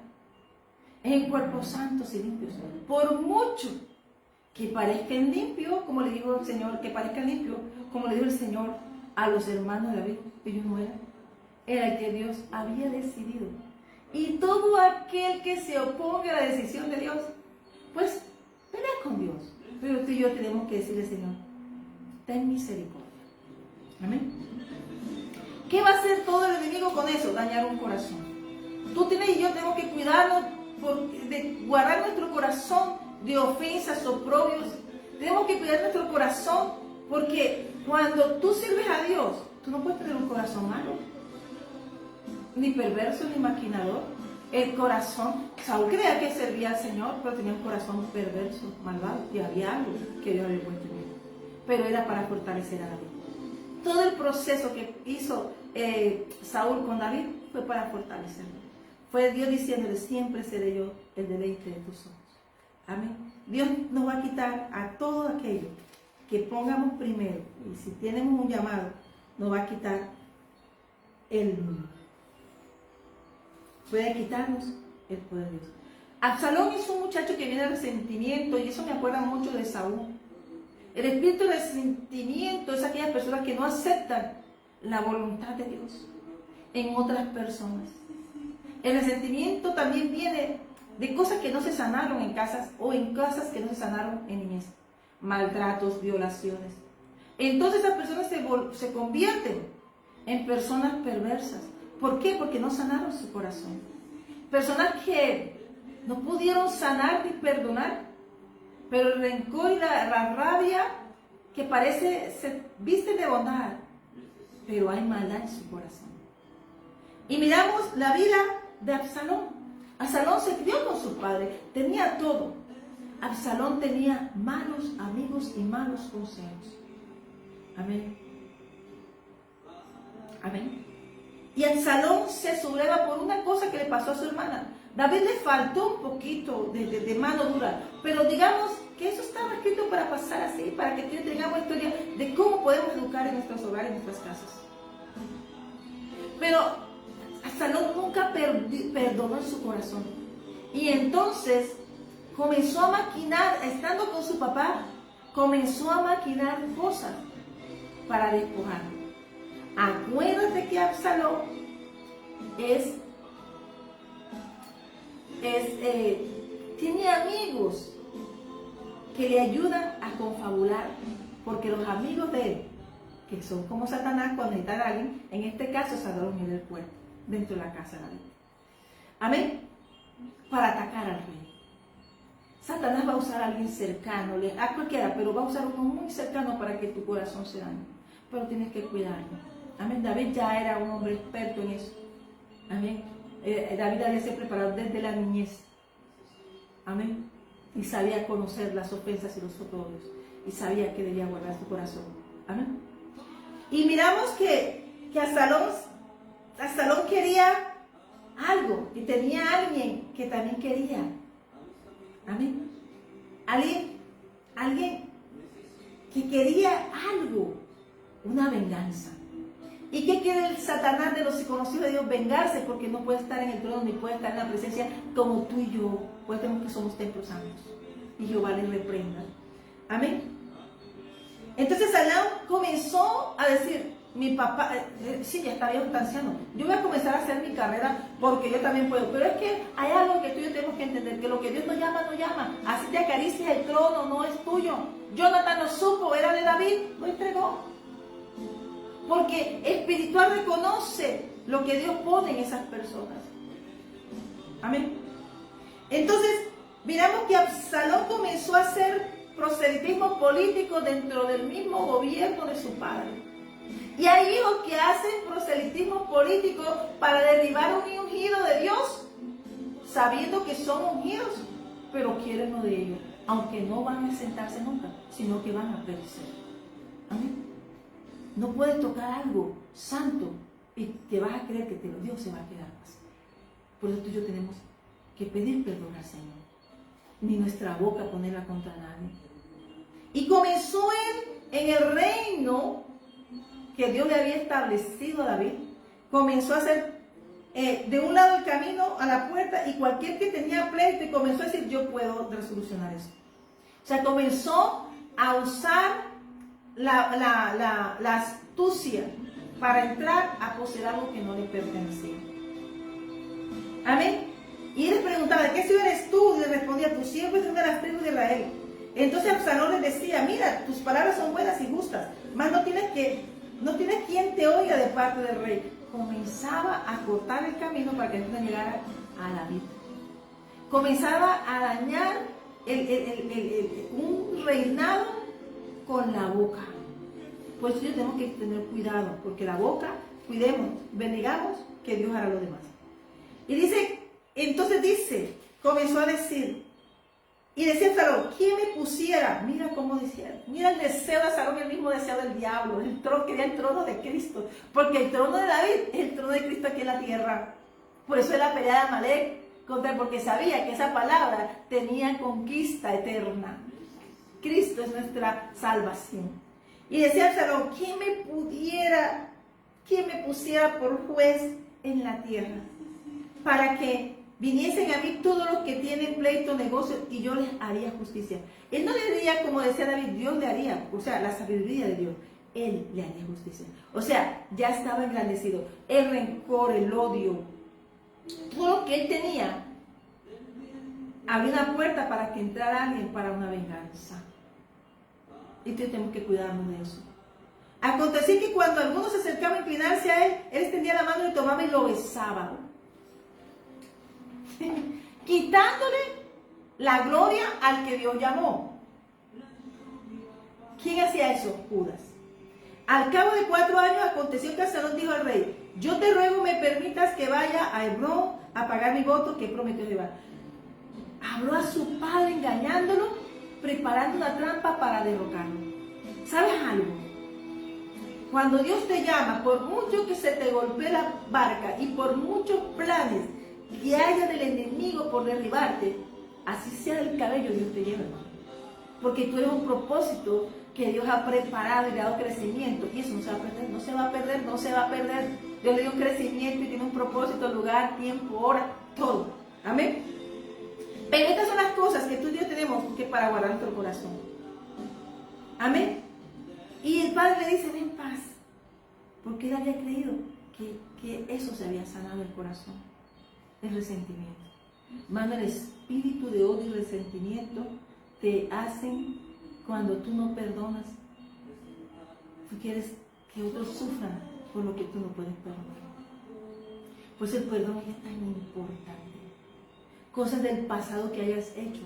Es en cuerpos santos y limpios. Por mucho que parezcan limpios, como le dijo el Señor, que parezcan limpios, como le dijo el Señor a los hermanos de David, ellos no eran. Era el que Dios había decidido. Y todo aquel que se oponga a la decisión de Dios, pues pelea con Dios. Pero tú y yo tenemos que decirle, Señor, ten misericordia. Amén. ¿Qué va a hacer todo el enemigo con eso? Dañar un corazón. Tú tienes y yo tenemos que cuidarnos de guardar nuestro corazón de ofensas, oprobios. Tenemos que cuidar nuestro corazón porque cuando tú sirves a Dios, tú no puedes tener un corazón malo, ni perverso, ni maquinador. El corazón, Saúl creía que servía al Señor, pero tenía un corazón perverso, malvado, y había algo que Dios había puesto en él. Pero era para fortalecer a David. Todo el proceso que hizo Saúl con David fue para fortalecerlo. Fue Dios diciéndole, siempre seré yo el deleite de tus ojos. Amén. Dios nos va a quitar a todo aquello que pongamos primero. Y si tenemos un llamado, nos va a quitar el mundo. Puede quitarnos el poder de Dios. Absalón es un muchacho que viene de resentimiento, y eso me acuerda mucho de Saúl. El espíritu de resentimiento es aquellas personas que no aceptan la voluntad de Dios en otras personas. El resentimiento también viene de cosas que no se sanaron en casas o en casas que no se sanaron en niñez. Maltratos, violaciones. Entonces esas personas se convierten en personas perversas. ¿Por qué? Porque no sanaron su corazón. Personas que no pudieron sanar ni perdonar, pero el rencor y la rabia que parece se viste de bondad, pero hay maldad en su corazón. Y miramos la vida de Absalón. Absalón se crió con su padre, tenía todo. Absalón tenía malos amigos y malos consejos. Amén. Amén. Y Absalón se subleva por una cosa que le pasó a su hermana. David le faltó un poquito de mano dura, pero digamos que eso estaba escrito para pasar así, para que tengamos historia de cómo podemos educar en nuestros hogares, en nuestras casas. Pero Absalón nunca perdonó en su corazón. Y entonces comenzó a maquinar, estando con su papá, comenzó a maquinar cosas para despojarlo. Acuérdate que Absalón tiene amigos que le ayudan a confabular, porque los amigos de él, que son como Satanás cuando necesitan a alguien, en este caso Sadrach y el cuerpo, dentro de la casa de David. Amén. Para atacar al rey. Satanás va a usar a alguien cercano, a cualquiera, pero va a usar uno muy cercano para que tu corazón se dañe. Pero tienes que cuidarlo. Amén. David ya era un hombre experto en eso. Amén. David había sido preparado desde la niñez. Amén. y sabía conocer las ofensas y los oprobios, y sabía que debía guardar su corazón. Amén. Y miramos que Absalón quería algo, y tenía a alguien que también quería. Amén. Alguien que quería algo, una venganza. ¿Y qué quiere el Satanás de los conocidos de Dios? Vengarse, porque no puede estar en el trono ni puede estar en la presencia como tú y yo, pues tenemos que somos templos santos. Y Jehová les reprenda. Amén. Entonces Absalón comenzó a decir, mi papá, sí, ya está viejo, está anciano, yo voy a comenzar a hacer mi carrera porque yo también puedo. Pero es que hay algo que tú y yo tenemos que entender, que lo que Dios no llama, no llama. Así te acaricias el trono, no es tuyo. Jonathan lo supo, era de David, lo entregó. Porque espiritual reconoce lo que Dios pone en esas personas. Amén. Entonces, miramos que Absalón comenzó a hacer proselitismo político dentro del mismo gobierno de su padre. Y hay hijos que hacen proselitismo político para derribar un ungido de Dios, sabiendo que son ungidos, pero quieren lo de ellos, aunque no van a sentarse nunca, sino que van a perecer. Amén. No puedes tocar algo santo y te vas a creer que Dios se va a quedar así. Por eso tú y yo tenemos que pedir perdón al Señor, ni nuestra boca ponerla contra nadie. Y comenzó él en el reino que Dios le había establecido a David. Comenzó a hacer de un lado el camino a la puerta, y cualquier que tenía pleito, y comenzó a decir, yo puedo resolucionar eso. O sea, comenzó a usar la astucia para entrar a poseer algo que no le pertenecía. Amén. Y él les preguntaba, ¿de qué ciudad eres tú? Y le respondía, tu siervo es de una de las tribus de Israel. Entonces Absalón les decía, mira, tus palabras son buenas y justas, mas no tienes quien te oiga de parte del rey. Comenzaba a cortar el camino para que no llegara a David. Comenzaba a dañar un reinado con la boca. Por eso tenemos que tener cuidado, porque la boca, cuidemos, bendigamos, que Dios hará lo demás. Y comenzó a decir, y decía Absalón, ¿quién me pusiera? Mira cómo decía, mira el deseo de Absalón, el mismo deseo del diablo, quería el trono de Cristo, porque el trono de David es el trono de Cristo aquí en la tierra. Por eso es la pelea de Amalek contra él, porque sabía que esa palabra tenía conquista eterna. Cristo es nuestra salvación. Y decía Absalón, ¿quién me pusiera por juez en la tierra? Para que viniesen a mí todos los que tienen pleito, negocio, y yo les haría justicia. Él no le haría, como decía David, Dios le haría, o sea, la sabiduría de Dios. Él le haría justicia. O sea, ya estaba engrandecido. El rencor, el odio, todo lo que él tenía, había una puerta para que entrara alguien para una venganza. Y tenemos que cuidarnos de eso. Aconteció que cuando alguno se acercaba a inclinarse a él, él extendía la mano y tomaba y lo besaba, quitándole la gloria al que Dios llamó. ¿Quién hacía eso? Judas. Al cabo de 4 años aconteció que Absalón dijo al rey, yo te ruego me permitas que vaya a Hebrón a pagar mi voto que prometió Jehová. Habló a su padre engañándolo, preparando una trampa para derrocarlo. ¿Sabes algo? Cuando Dios te llama, por mucho que se te golpee la barca y por muchos planes que haya del enemigo por derribarte, así sea del cabello, Dios te lleva, hermano. Porque tú eres un propósito que Dios ha preparado y le ha dado crecimiento, y eso no se va a perder, no se va a perder, no se va a perder. Dios le dio un crecimiento y tiene un propósito, lugar, tiempo, hora, todo. Amén. Pero estas son las cosas que tú y yo tenemos que para guardar nuestro corazón. Amén. Y el Padre le dice, ven en paz. Porque él había creído que eso se había sanado el corazón. El resentimiento. Mano, el espíritu de odio y resentimiento te hacen, cuando tú no perdonas, tú quieres que otros sufran por lo que tú no puedes perdonar. Pues el perdón es tan importante. Cosas del pasado que hayas hecho,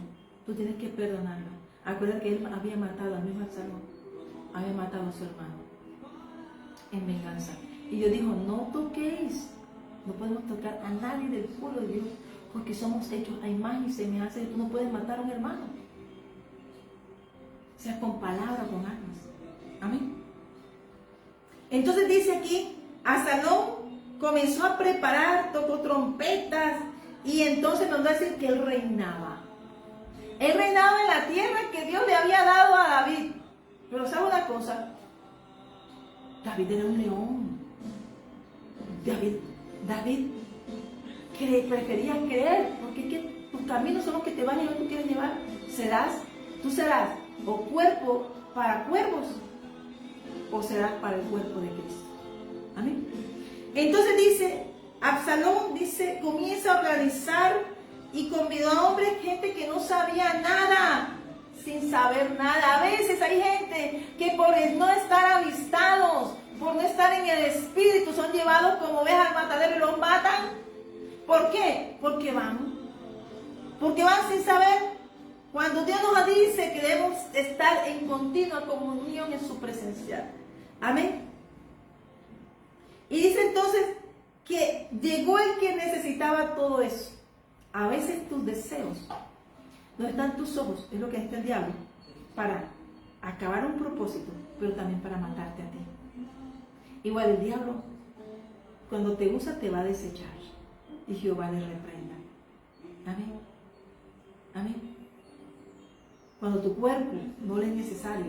tú tienes que perdonarlo. Acuérdate que él había matado al mismo Absalón, había matado a su hermano en venganza. Y Dios dijo, no toquéis, no podemos tocar a nadie del pueblo de Dios, Porque somos hechos a imagen y semejanza y tú no puedes matar a un hermano. Sea con palabra o con armas. Amén. Entonces dice aquí, Absalón comenzó a preparar, tocó trompetas y entonces nos va a decir que él reinaba. Él reinaba en la tierra que Dios le había dado a David. Pero ¿sabe una cosa? David era un león. David prefería creer, porque es que tus caminos son los que te van a llevar, tú quieres llevar. Tú serás o cuerpo para cuervos o serás para el cuerpo de Cristo. Amén. Entonces dice, Absalón comienza a organizar y convidó a hombres, gente que no sabía nada, sin saber nada. A veces hay gente que por no estar avistados, por no estar en el espíritu, son llevados como ovejas al matadero y los matan. ¿Por qué? Porque van sin saber. Cuando Dios nos dice que debemos estar en continua comunión en su presencia. Amén. Y dice entonces que llegó el que necesitaba todo eso. A veces tus deseos, donde están tus ojos, es lo que está el diablo, para acabar un propósito, pero también para matarte a ti. Igual el diablo, cuando te usa, te va a desechar. Y Jehová le reprenda. Amén. Amén. Cuando tu cuerpo no le es necesario,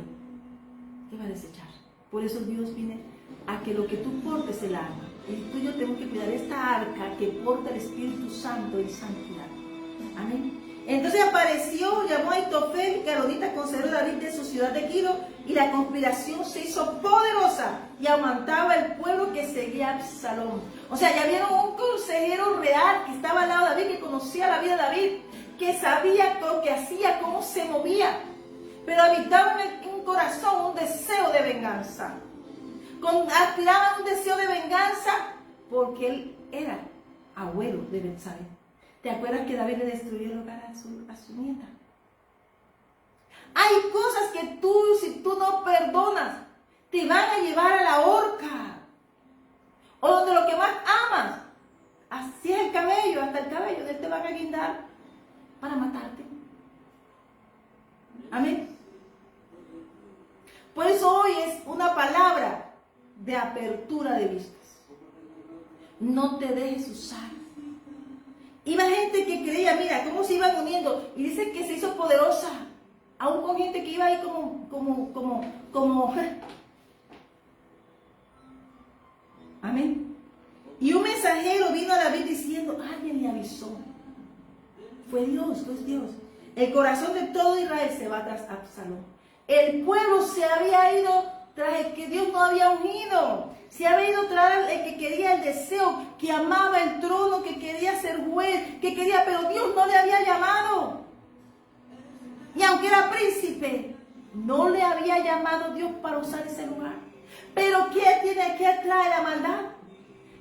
te va a desechar. Por eso Dios viene a que lo que tú portes el arma. Y tú y yo tenemos que cuidar esta arca que porta el Espíritu Santo en santidad. Amén. Entonces apareció, llamó a Aitofel, que Aronita consejero de David de su ciudad de Gilo, y la conspiración se hizo poderosa y aumentaba el pueblo que seguía a Absalón. O sea, ya vieron un consejero real que estaba al lado de David, que conocía la vida de David, que sabía lo que hacía, cómo se movía, pero habitaba en un corazón un deseo de venganza. Aspiraba a un deseo de venganza porque él era abuelo de Betsabé. ¿Te acuerdas que David le destruyó el hogar a su nieta? Hay cosas que si tú no perdonas, te van a llevar a la horca. O donde lo que más amas, así es el cabello, hasta el cabello de él te van a guindar para matarte. Amén. Por eso hoy es una palabra de apertura de vistas. No te dejes usar. Iba gente que creía, mira cómo se iban uniendo, y dice que se hizo poderosa, aún con gente que iba ahí como amén. Y un mensajero vino a David diciendo, alguien le avisó. Fue Dios. El corazón de todo Israel se va tras Absalón. El pueblo se había ido tras el que Dios no había ungido. Se había ido tras el que quería el deseo, que amaba el trono, que quería ser juez, pero Dios no le había llamado. Y aunque era príncipe, no le había llamado Dios para usar ese lugar. Pero ¿qué trae la maldad?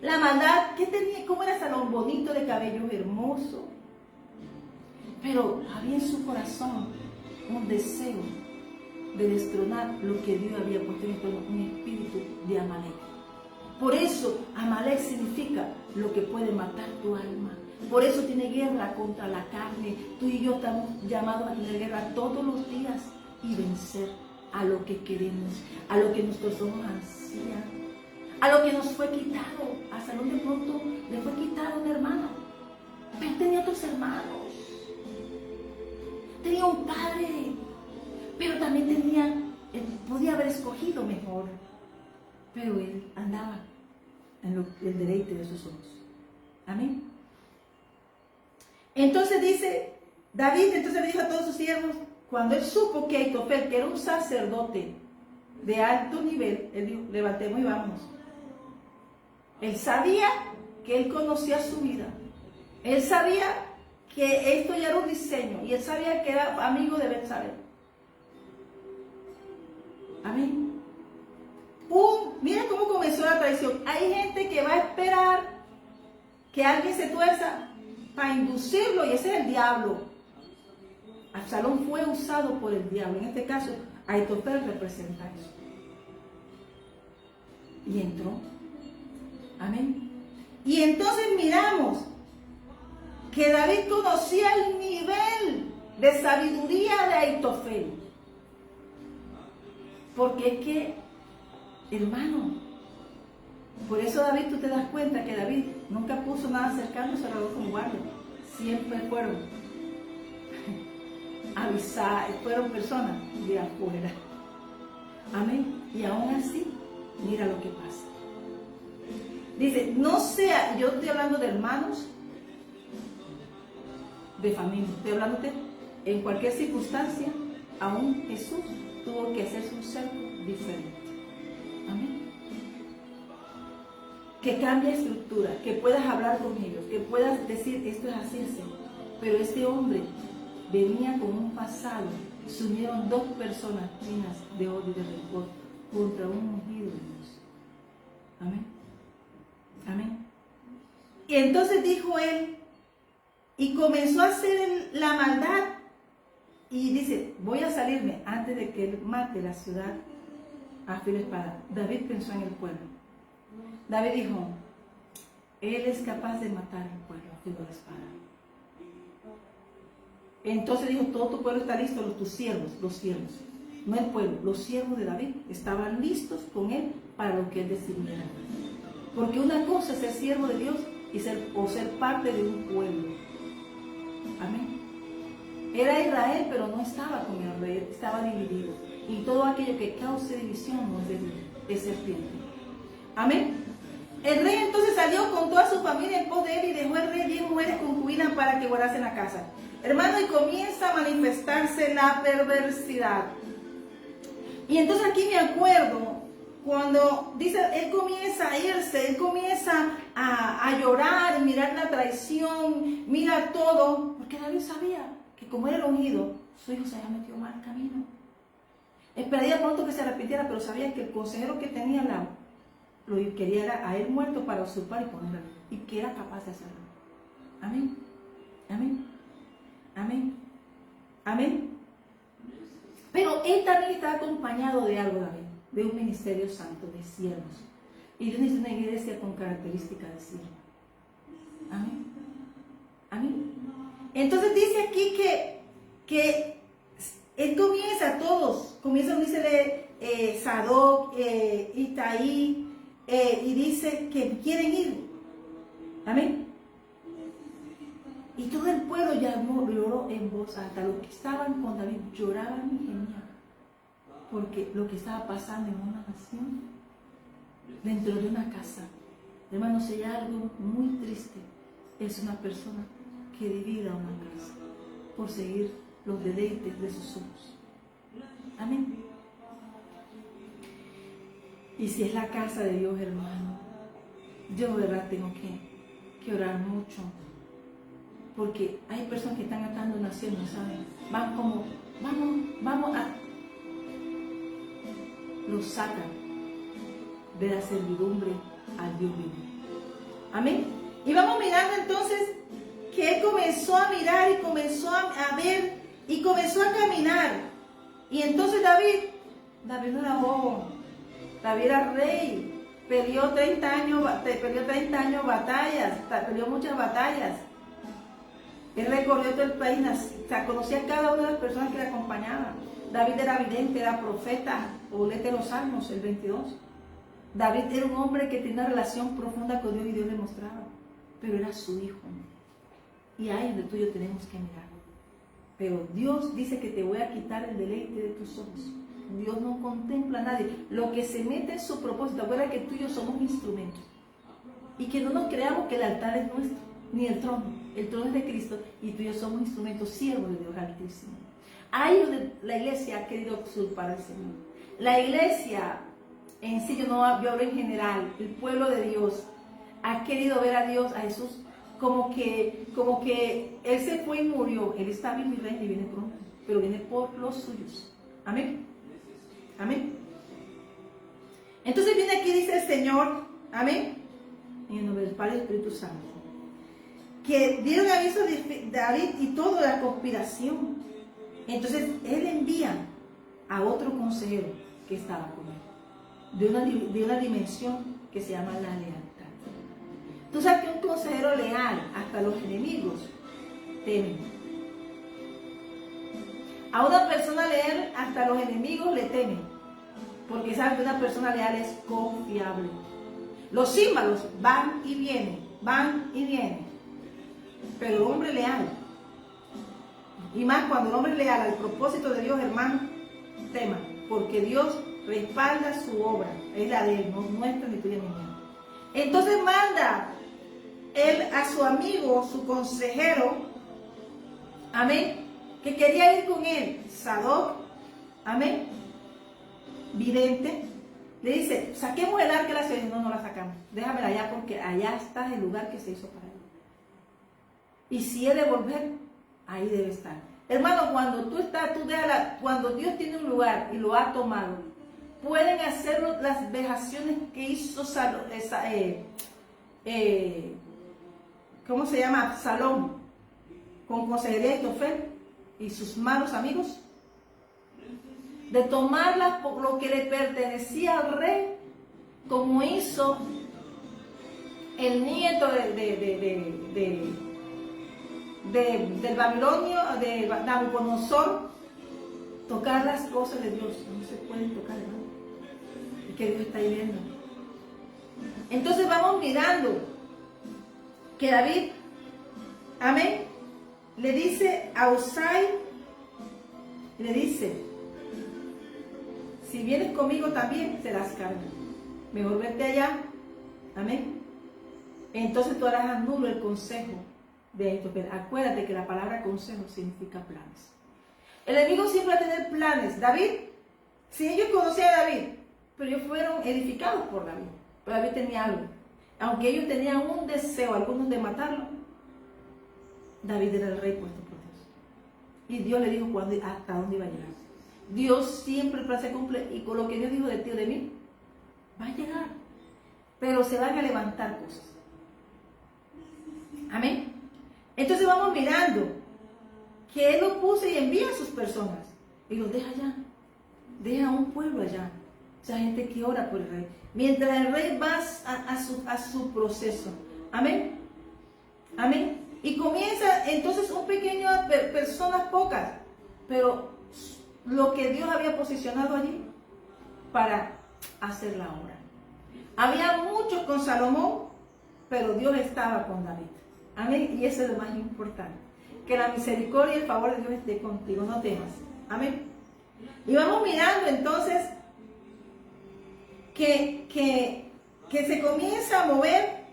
La maldad, ¿qué tenía? ¿Cómo era Salón? Bonito, de cabello hermoso. Pero había en su corazón un deseo de destronar lo que Dios había puesto en él, un espíritu de Amalek. Por eso Amalek significa lo que puede matar tu alma. Por eso tiene guerra contra la carne. Tú y yo estamos llamados a tener guerra todos los días y vencer a lo que queremos, a lo que nuestros ojos ansían, a lo que nos fue quitado. A Absalón de pronto le fue quitado un hermano, pero tenía otros hermanos. Tenía un padre, pero también podía haber escogido mejor. Pero él andaba en el deleite de sus ojos. Amén. Entonces dice, David entonces le dijo a todos sus siervos, cuando él supo que Aitofel, que era un sacerdote de alto nivel, él dijo, levantemos y vámonos. Él sabía que él conocía su vida. Él sabía que esto ya era un diseño, y él sabía que era amigo de Betsabé. Amén. Mira cómo comenzó la traición. Hay gente que va a esperar que alguien se tuerza para inducirlo, y ese es el diablo. Absalón fue usado por el diablo. En este caso, Aitofel representa eso. Y entró. Amén. Y entonces miramos que David conocía el nivel de sabiduría de Ahitofel. Porque es que, hermano, por eso David, tú te das cuenta que David nunca puso nada cercano a su alrededor como guardia. Siempre fueron fueron personas de afuera. Amén. Y aún así, mira lo que pasa. Dice, no sea, yo estoy hablando de hermanos, de familia, estoy hablando de en cualquier circunstancia, aún Jesús tuvo que hacerse un cerco diferente. Amén. Que cambie estructura, que puedas hablar con ellos, que puedas decir, esto es así, así. Pero este hombre venía con un pasado, se unieron dos personas llenas de odio y de rencor contra un ungido de Dios. Amén. Amén. Y entonces dijo él, y comenzó a hacer la maldad, y dice, voy a salirme antes de que él mate la ciudad a filo de espada. David pensó en el pueblo. David dijo, él es capaz de matar al pueblo a filo de espada. Entonces dijo, todo tu pueblo está listo, los siervos, no el pueblo, los siervos de David estaban listos con él para lo que él decidiera. Porque una cosa es ser siervo de Dios o ser parte de un pueblo. Amén. Era Israel, pero no estaba con el rey, estaba dividido. Y todo aquello que cause división no es de Dios, es serpiente. Amén. El rey entonces salió con toda su familia en pos de él y dejó el rey 10 mujeres concubinas para que guardasen la casa. Hermano, y comienza a manifestarse la perversidad. Y entonces aquí me acuerdo cuando dice, él comienza a irse, él comienza a llorar, y mirar la traición, mira todo, porque David sabía que como era el ungido, su hijo se había metido mal camino. Esperaría pronto que se arrepintiera, pero sabía que el consejero que tenía al lado lo quería era a él muerto para usurpar y ponerlo, y que era capaz de hacerlo. Amén. Amén. Amén. Amén. Pero él también está acompañado de algo, David, de un ministerio santo, de siervos. Y Dios es una iglesia con características de siervo. Amén. Amén. Entonces dice aquí que él comienza, todos, comienza, dice Sadoc, Itaí, y dice que quieren ir. Amén. Y todo el pueblo lloró en voz alta. Los que estaban con David lloraban y gemían. Porque lo que estaba pasando en una nación, dentro de una casa, hermanos, hay algo muy triste. Es una persona que divide a una casa por seguir los deleites de sus ojos. Amén. Y si es la casa de Dios, hermano, yo de verdad tengo que orar mucho. Porque hay personas que están atando naciones, ¿no saben? Van como, vamos a... Los sacan de la servidumbre al Dios vivo. Amén. Y vamos mirando entonces que él comenzó a mirar y comenzó a ver y comenzó a caminar. Y entonces David no era bobo. David era rey. Peleó 30 años batallas, peleó muchas batallas. Él recorrió todo el país, conocía a cada una de las personas que le acompañaban. David era vidente, era profeta, o léete los Salmos, el 22. David era un hombre que tenía una relación profunda con Dios y Dios le mostraba, pero era su hijo. Y ahí es donde tú y yo tenemos que mirar. Pero Dios dice que te voy a quitar el deleite de tus ojos. Dios no contempla a nadie. Lo que se mete en su propósito, acuérdate que tú y yo somos instrumentos. Y que no nos creamos que el altar es nuestro, ni el trono. El trono es de Cristo y tú y yo somos instrumentos, siervos de Dios Altísimo. Ahí es donde la iglesia ha querido usurpar al Señor. La iglesia en sí, yo hablo en general, el pueblo de Dios ha querido ver a Dios, a Jesús, como que Él se fue y murió. Él está vivo y reina y viene pronto, pero viene por los suyos. Amén. Amén. Entonces viene aquí, dice el Señor, amén, en el nombre del Padre y del Espíritu Santo, que dieron aviso a David y toda la conspiración. Entonces él envía a otro consejero que estaba con él, de una dimensión que se llama la lealtad. Tú sabes que un consejero leal hasta los enemigos temen. A una persona leal, hasta los enemigos le temen, porque saben que una persona leal es confiable. Los ímbalos van y vienen, pero el hombre leal, y más cuando el hombre es leal al propósito de Dios, hermano, tema, porque Dios respalda su obra, es la de él, no nuestra ni tuya ni mía. Entonces manda él a su amigo, su consejero, amén, que quería ir con él, Sadoc, amén, vidente, le dice, saquemos el arca de la ciudad. No la sacamos, déjamela allá porque allá está el lugar que se hizo para él. Y si he de volver, ahí debe estar. Hermano, cuando tú estás, tú déjala, cuando Dios tiene un lugar y lo ha tomado, pueden hacerlo las vejaciones que hizo ¿cómo se llama? Absalón, con consejería de Ahitofel y sus malos amigos, de tomarlas por lo que le pertenecía al rey, como hizo el nieto del babilonio, de Nabucodonosor, tocar las cosas de Dios. No se pueden tocar, hermano, es que Dios está ahí viendo. Entonces vamos mirando que David, amén, le dice a Usai, le dice, si vienes conmigo también serás carne, mejor vete allá, amén. Entonces tú harás nulo el consejo de Ahitofel. Acuérdate que la palabra consejo significa planes. El enemigo siempre va a tener planes. David, si ellos conocían a David, pero ellos fueron edificados por David, pero David tenía algo. Aunque ellos tenían un deseo, algunos, de matarlo, David era el rey puesto por Dios. Y Dios le dijo hasta dónde iba a llegar. Dios siempre el plan se cumple, y con lo que Dios dijo de ti o de mí, va a llegar. Pero se van a levantar cosas. Amén. Entonces vamos mirando que Él lo puso y envía a sus personas y los deja allá. Deja a un pueblo allá. O sea, gente que ora por el rey. Mientras el rey va a su proceso. Amén. Amén. Y comienza entonces un pequeño, personas pocas, pero lo que Dios había posicionado allí para hacer la obra. Había muchos con Salomón, pero Dios estaba con David. Amén. Y eso es lo más importante. Que la misericordia y el favor de Dios esté contigo. No temas. Amén. Y vamos mirando entonces que se comienza a mover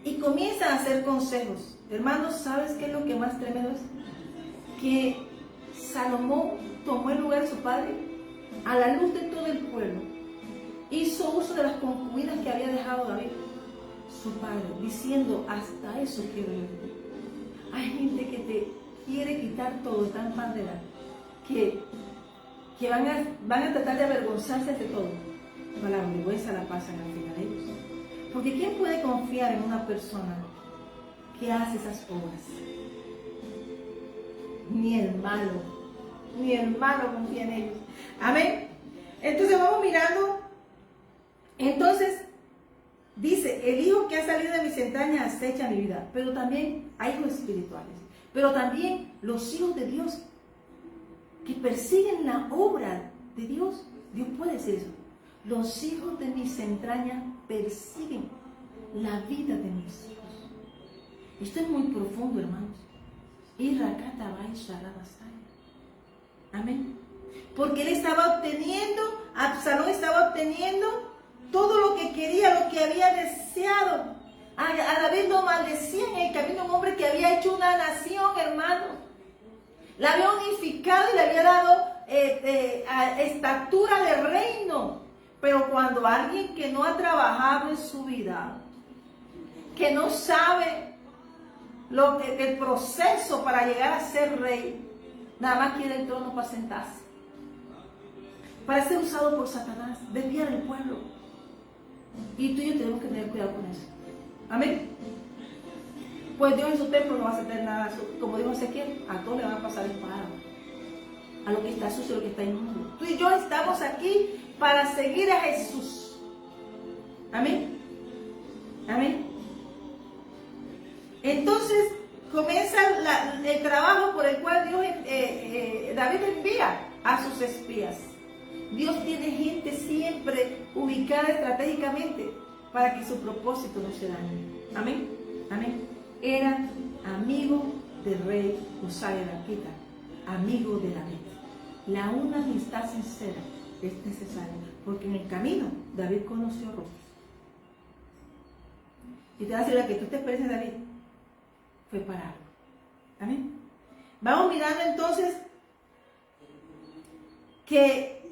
y comienza a hacer consejos. Hermanos, ¿sabes qué es lo que más tremendo es? Que Salomón tomó el lugar de su padre a la luz de todo el pueblo. Hizo uso de las concubinas que había dejado David, su padre, diciendo, hasta eso quiero yo de ti. Hay gente que te quiere quitar todo, tan bandera, que van a tratar de avergonzarse de todo. Pero la vergüenza la pasan al final ellos. Porque ¿quién puede confiar en una persona que hace esas obras? Ni el malo confía en ellos. Amén. Entonces vamos mirando. Entonces dice, el hijo que ha salido de mis entrañas acecha mi vida. Pero también hay hijos espirituales. Pero también los hijos de Dios que persiguen la obra de Dios. Dios puede decir eso. Los hijos de mis entrañas persiguen la vida de mis hijos. Esto es muy profundo, hermanos. Amén. Porque él estaba obteniendo, Absalón estaba obteniendo todo lo que quería, lo que había deseado. A David lo maldecían en el camino, un hombre que había hecho una nación, hermano. La había unificado y le había dado estatura de reino. Pero cuando alguien que no ha trabajado en su vida, que no sabe el proceso para llegar a ser rey, nada más quiere el trono para sentarse, para ser usado por Satanás, desviar el pueblo. Y tú y yo tenemos que tener cuidado con eso. Amén. Pues Dios en su templo no va a hacer nada, como dijo Ezequiel, a todos le van a pasar espada, a lo que está sucio, a lo que está inmundo. Tú y yo estamos aquí para seguir a Jesús. Amén. Amén. Entonces comienza el trabajo por el cual David envía a sus espías. Dios tiene gente siempre ubicada estratégicamente para que su propósito no se dañe. Amén. Amén. Era amigo del rey Usai de Arquita, amigo de David. Una amistad sincera es necesaria, porque en el camino David conoció rostros. Y te va a decir que tú te expreses, David, fue para algo. Amén. Vamos mirando entonces que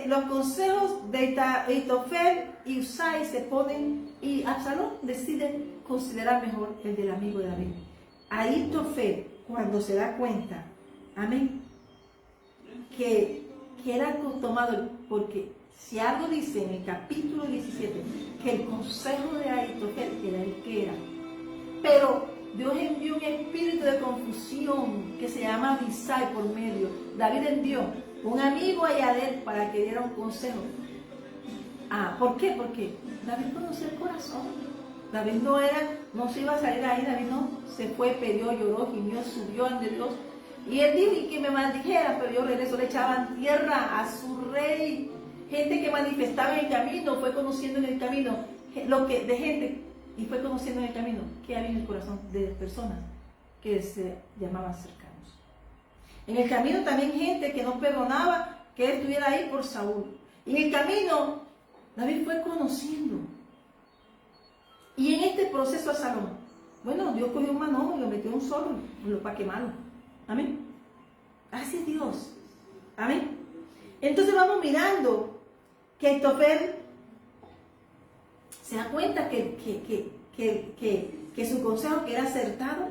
los consejos de Ahitofel y Usai se ponen, y Absalón decide considerar mejor el del amigo de David. Ahitofel, cuando se da cuenta, amén, que era tomado, porque si algo dice en el capítulo 17, que el consejo de Ahitofel era el que era, pero Dios envió un espíritu de confusión que se llama Abisai por medio. David envió un amigo a Yadel para que diera un consejo. ¿Por qué? Porque David conocía el corazón. David no se iba a salir ahí, David no se fue, pidió, lloró, gimió, subió ante Dios. Y él dijo, y que me maldijera, pero yo regreso, le echaban tierra a su rey. Gente que manifestaba en el camino, fue conociendo en el camino, y fue conociendo en el camino que había en el corazón de personas que se llamaban cercanos. En el camino también gente que no perdonaba que él estuviera ahí por Saúl. Y en el camino David fue conociendo. Y en este proceso a Absalón, bueno, Dios cogió un manojo y lo metió en un zorro para quemarlo. Amén. Así es Dios. Amén. Entonces vamos mirando que Ahitofel se da cuenta que su consejo, que era acertado,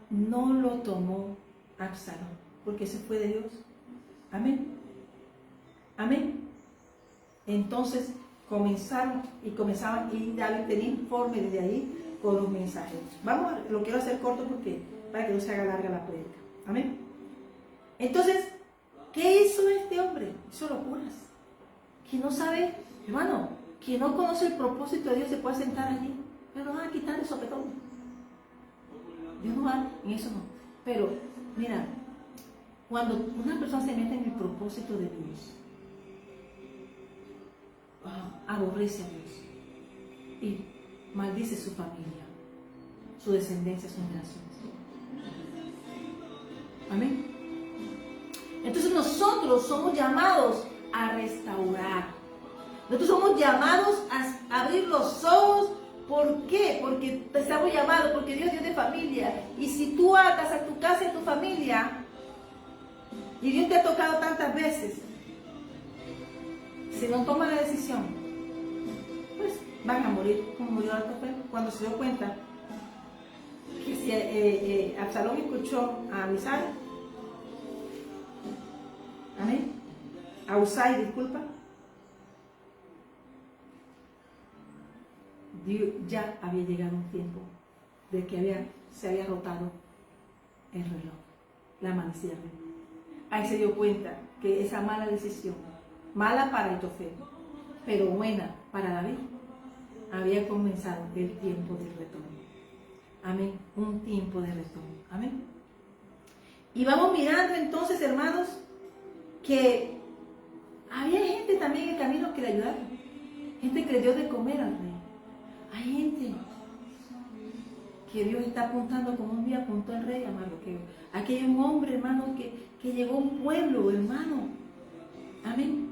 no lo tomó Absalón, porque se fue de Dios. Amén. Amén. Entonces comenzaban, y David tenía informe desde ahí con los mensajeros. Lo quiero hacer corto para que no se haga larga la prédica. Amén. Entonces, ¿qué hizo este hombre? Hizo locuras. Que no sabe, hermano, quien no conoce el propósito de Dios se puede sentar allí, pero no van a quitar el sopetón. Dios no va, en eso no. Pero, mira, cuando una persona se mete en el propósito de Dios, aborrece a Dios y maldice su familia, su descendencia, sus generaciones. Amén. Entonces nosotros somos llamados a restaurar. Nosotros somos llamados a abrir los ojos. ¿Por qué? Porque estamos llamados, porque Dios es Dios de familia. Y si tú atas a tu casa y a tu familia, y Dios te ha tocado tantas veces, si no tomas la decisión, pues van a morir como murió Ahitofel cuando se dio cuenta que si Absalón escuchó a Abisai, amén, a Usai, disculpa, ya había llegado un tiempo de que se había rotado el reloj, la manecilla del reloj. Ahí se dio cuenta que esa mala decisión, mala para Ahitofel, pero buena para David, había comenzado el tiempo del retorno. Amén, un tiempo de retorno. Amén. Y vamos mirando entonces, hermanos, que había gente también en el camino que le ayudaron, gente que le dio de comer al rey. Hay gente que Dios está apuntando, como un día apuntó el rey a Mardoqueo. Aquí hay un hombre, hermano, que llegó a un pueblo, hermano. Amén.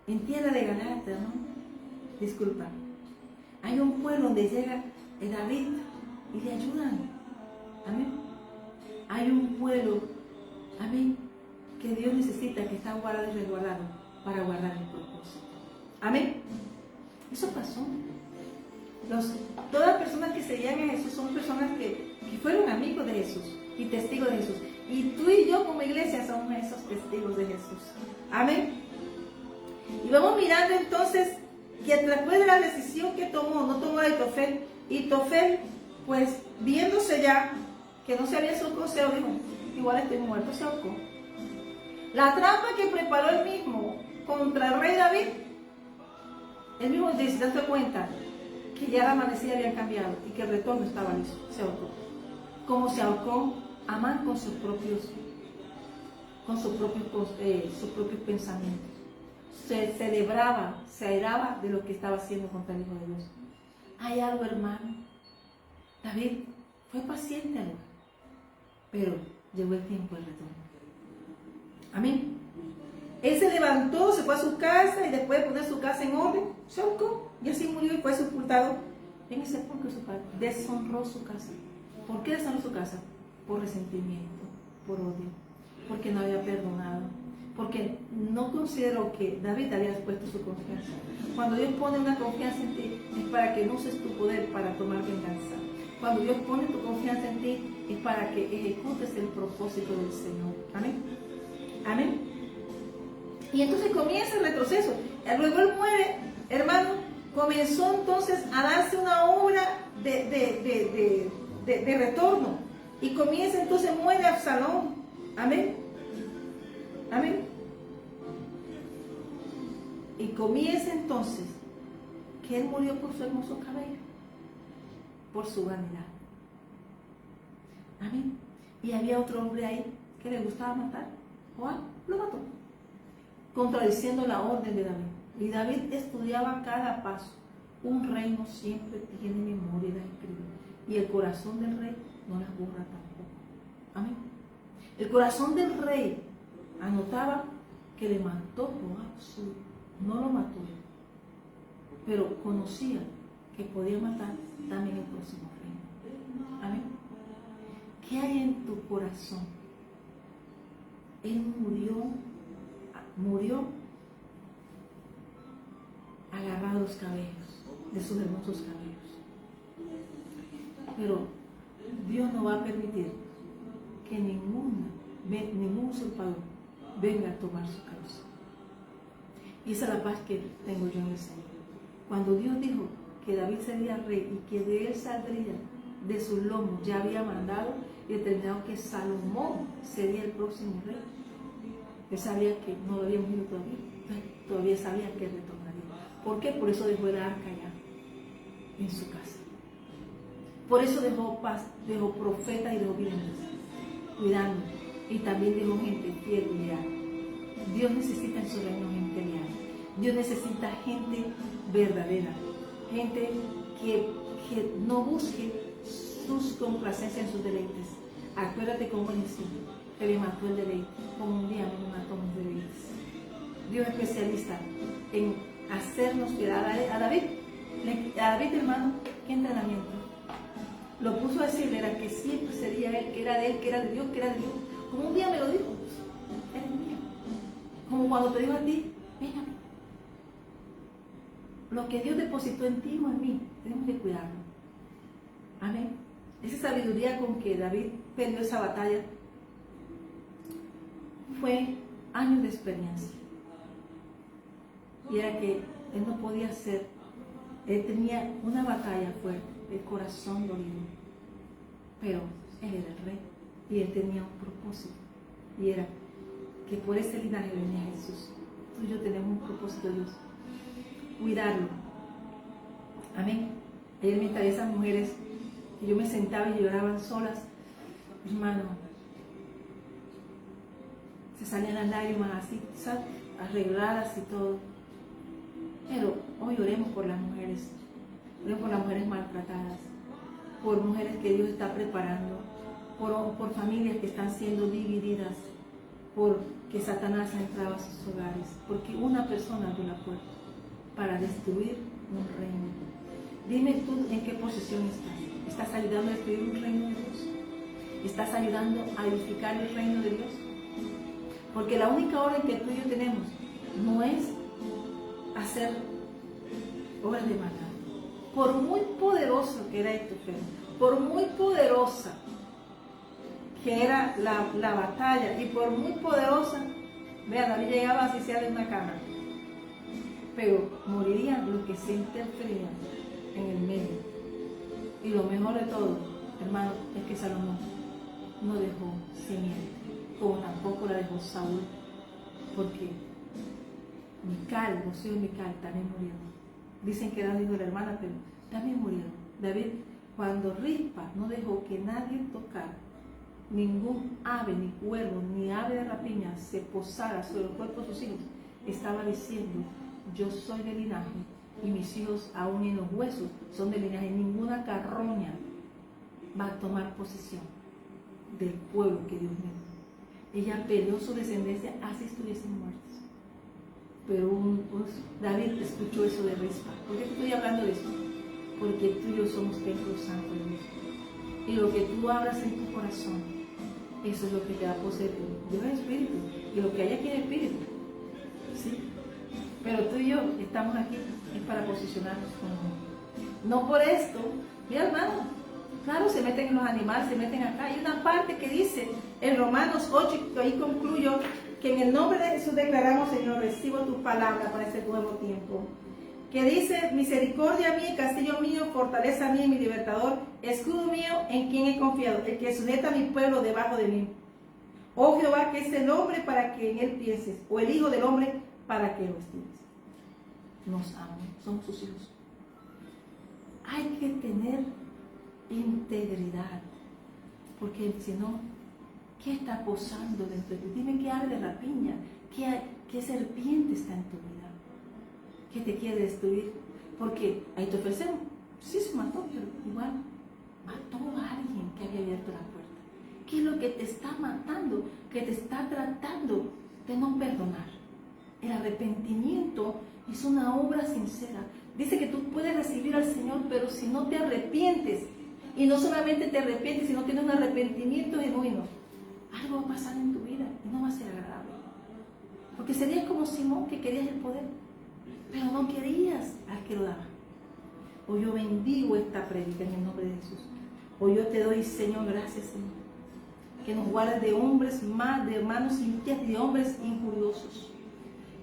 En tierra de Galatia, ¿no? Disculpa. Hay un pueblo donde llega David y le ayudan. Amén. Hay un pueblo, amén, que Dios necesita, que está guardado y resguardado para guardar el propósito. Amén. Eso pasó. Todas las personas que seguían a Jesús son personas que fueron amigos de Jesús y testigos de Jesús. Y tú y yo como iglesia somos esos testigos de Jesús. Amén. Y vamos mirando entonces que después de la decisión que no tomó Ahitofel, pues viéndose ya que no se había su consejo, dijo, igual estoy muerto, se ahorcó. La trampa que preparó él mismo contra el rey David, él mismo se dio cuenta que ya la amanecida había cambiado y que el retorno estaba listo. Se ahorcó. Como se ahorcó Amán con sus propios pensamientos. Se celebraba, se airaba de lo que estaba haciendo contra el Hijo de Dios. Hay algo, hermano. David fue paciente, hermano, pero llegó el tiempo del retorno. Amén. Él se levantó, se fue a su casa y después de poner su casa en orden, se ahorcó y así murió y fue sepultado en el sepulcro de su padre. Deshonró su casa. ¿Por qué deshonró su casa? Por resentimiento, por odio, porque no había perdonado, porque no consideró que David había puesto su confianza. Cuando Dios pone una confianza en ti, es para que no uses tu poder para tomar venganza. Cuando Dios pone tu confianza en ti, es para que ejecutes el propósito del Señor. Amén. Amén. Y entonces comienza el retroceso. Luego él muere, hermano, comenzó entonces a darse una obra de retorno. Y comienza entonces, muere Absalón. Amén. Amén. Y comienza entonces que él murió por su hermoso cabello, por su vanidad. Amén. Y había otro hombre ahí que le gustaba matar. Joab lo mató, contradiciendo la orden de David. Y David estudiaba cada paso. Un reino siempre tiene memoria y la escribe. Y el corazón del rey no las borra tampoco. Amén. El corazón del rey anotaba que le mató Joab su hijo. No lo mató, pero conocía que podía matar también el próximo reino. Amén. ¿Qué hay en tu corazón? Él murió agarrado a los cabellos, de sus hermosos cabellos. Pero Dios no va a permitir que ningún usurpador venga a tomar su causa. Y esa es la paz que tengo yo en el Señor. Cuando Dios dijo que David sería rey y que de él saldría, de sus lomos, ya había mandado y determinado que Salomón sería el próximo rey. Él sabía que no lo había ungido todavía, entonces todavía sabía que retornaría. ¿Por qué? Por eso dejó el arca ya en su casa. Por eso dejó paz, dejó profetas y dejó videntes cuidando. Y también dejó gente fiel y leal. Dios necesita en su reino gente leal. Dios necesita gente verdadera. Gente que no busque sus complacencias en sus deleites. Acuérdate cómo inició, que le mató el deleite, como un día me mató mis deleites. Dios es especialista en hacernos fiel. A David, hermano, ¿qué entrenamiento? Lo puso a decirle, era que siempre sería él, que era de él, que era de Dios, que era de Dios. Como un día me lo dijo, eres mío. Como cuando te digo a ti, ven a mí. Lo que Dios depositó en ti o en mí, tenemos que cuidarlo. Amén. Esa sabiduría con que David perdió esa batalla fue años de experiencia. Y era que él no podía ser, él tenía una batalla fuerte, el corazón dolido. Pero él era el rey y él tenía un propósito. Y era que por ese linaje venía Jesús. Tú y yo tenemos un propósito, Dios. Cuidarlo. Amén. Ayer mientras esas mujeres que yo me sentaba y lloraban solas, hermano, se salían las lágrimas así, ¿sabes? Arregladas y todo. Pero hoy oremos por las mujeres, oremos por las mujeres maltratadas, por mujeres que Dios está preparando, por familias que están siendo divididas, porque Satanás ha entrado a sus hogares, porque una persona abrió la puerta para destruir un reino. Dime tú en qué posición estás. ¿Estás ayudando a destruir un reino de Dios? ¿Estás ayudando a edificar el reino de Dios? Porque la única orden que tú y yo tenemos no es hacer obras de maldad. Por muy poderoso que era tu fe, por muy poderosa que era la batalla y por muy poderosa, vea, David llegaba así sea de una cama, pero morirían los que se interferían en el medio. Y lo mejor de todo, hermano, es que Salomón no dejó simiente, como tampoco la dejó Saúl, porque Mical, los hijos de Mical también murieron. Dicen que eran hijos de la hermana, pero David murió. David, cuando Rispa no dejó que nadie tocara, ningún ave, ni cuervo, ni ave de rapiña se posara sobre el cuerpo de sus hijos, estaba diciendo: yo soy de linaje y mis hijos aún en los huesos son de linaje. Ninguna carroña va a tomar posesión del pueblo que Dios me dio. Ella peleó su descendencia así estuviesen muertos. Pero David escuchó eso de Rispa. ¿Por qué te estoy hablando de eso? Porque tú y yo somos templo santo de Dios. Y lo que tú abras en tu corazón, eso es lo que te va a poseer. Dios es espíritu, y lo que hay aquí es espíritu. ¿Sí? Pero tú y yo estamos aquí es para posicionarnos con Dios. No por esto. Mira, hermano, claro, se meten en los animales, se meten acá. Hay una parte que dice en Romanos 8, que ahí concluyo, que en el nombre de Jesús declaramos: Señor, recibo tu palabra para este nuevo tiempo. Que dice: misericordia mía, castillo mío, fortaleza mía y mi libertador, escudo mío en quien he confiado, el que sujeta a mi pueblo debajo de mí. Oh Jehová, que es el hombre para que en él pienses, o el hijo del hombre para que lo estimes. Nos ama, somos sus hijos. Hay que tener integridad, porque si no, ¿qué está posando dentro de ti? Dime qué ave de rapiña, qué serpiente está en tu vida, que te quiere destruir. Porque ahí te ofrecemos, sí se mató, pero igual mató a alguien que había abierto la puerta. ¿Qué es lo que te está matando? Que te está tratando de no perdonar. El arrepentimiento es una obra sincera. Dice que tú puedes recibir al Señor, pero si no te arrepientes, y no solamente te arrepientes, sino tienes un arrepentimiento genuino, algo va a pasar en tu vida y no va a ser agradable. Porque serías como Simón, que querías el poder, pero no querías al que lo daba. Hoy yo bendigo esta prédica en el nombre de Jesús. Hoy yo te doy, Señor, gracias, Señor, que nos guardes de hombres más, de manos impías, de hombres injuriosos,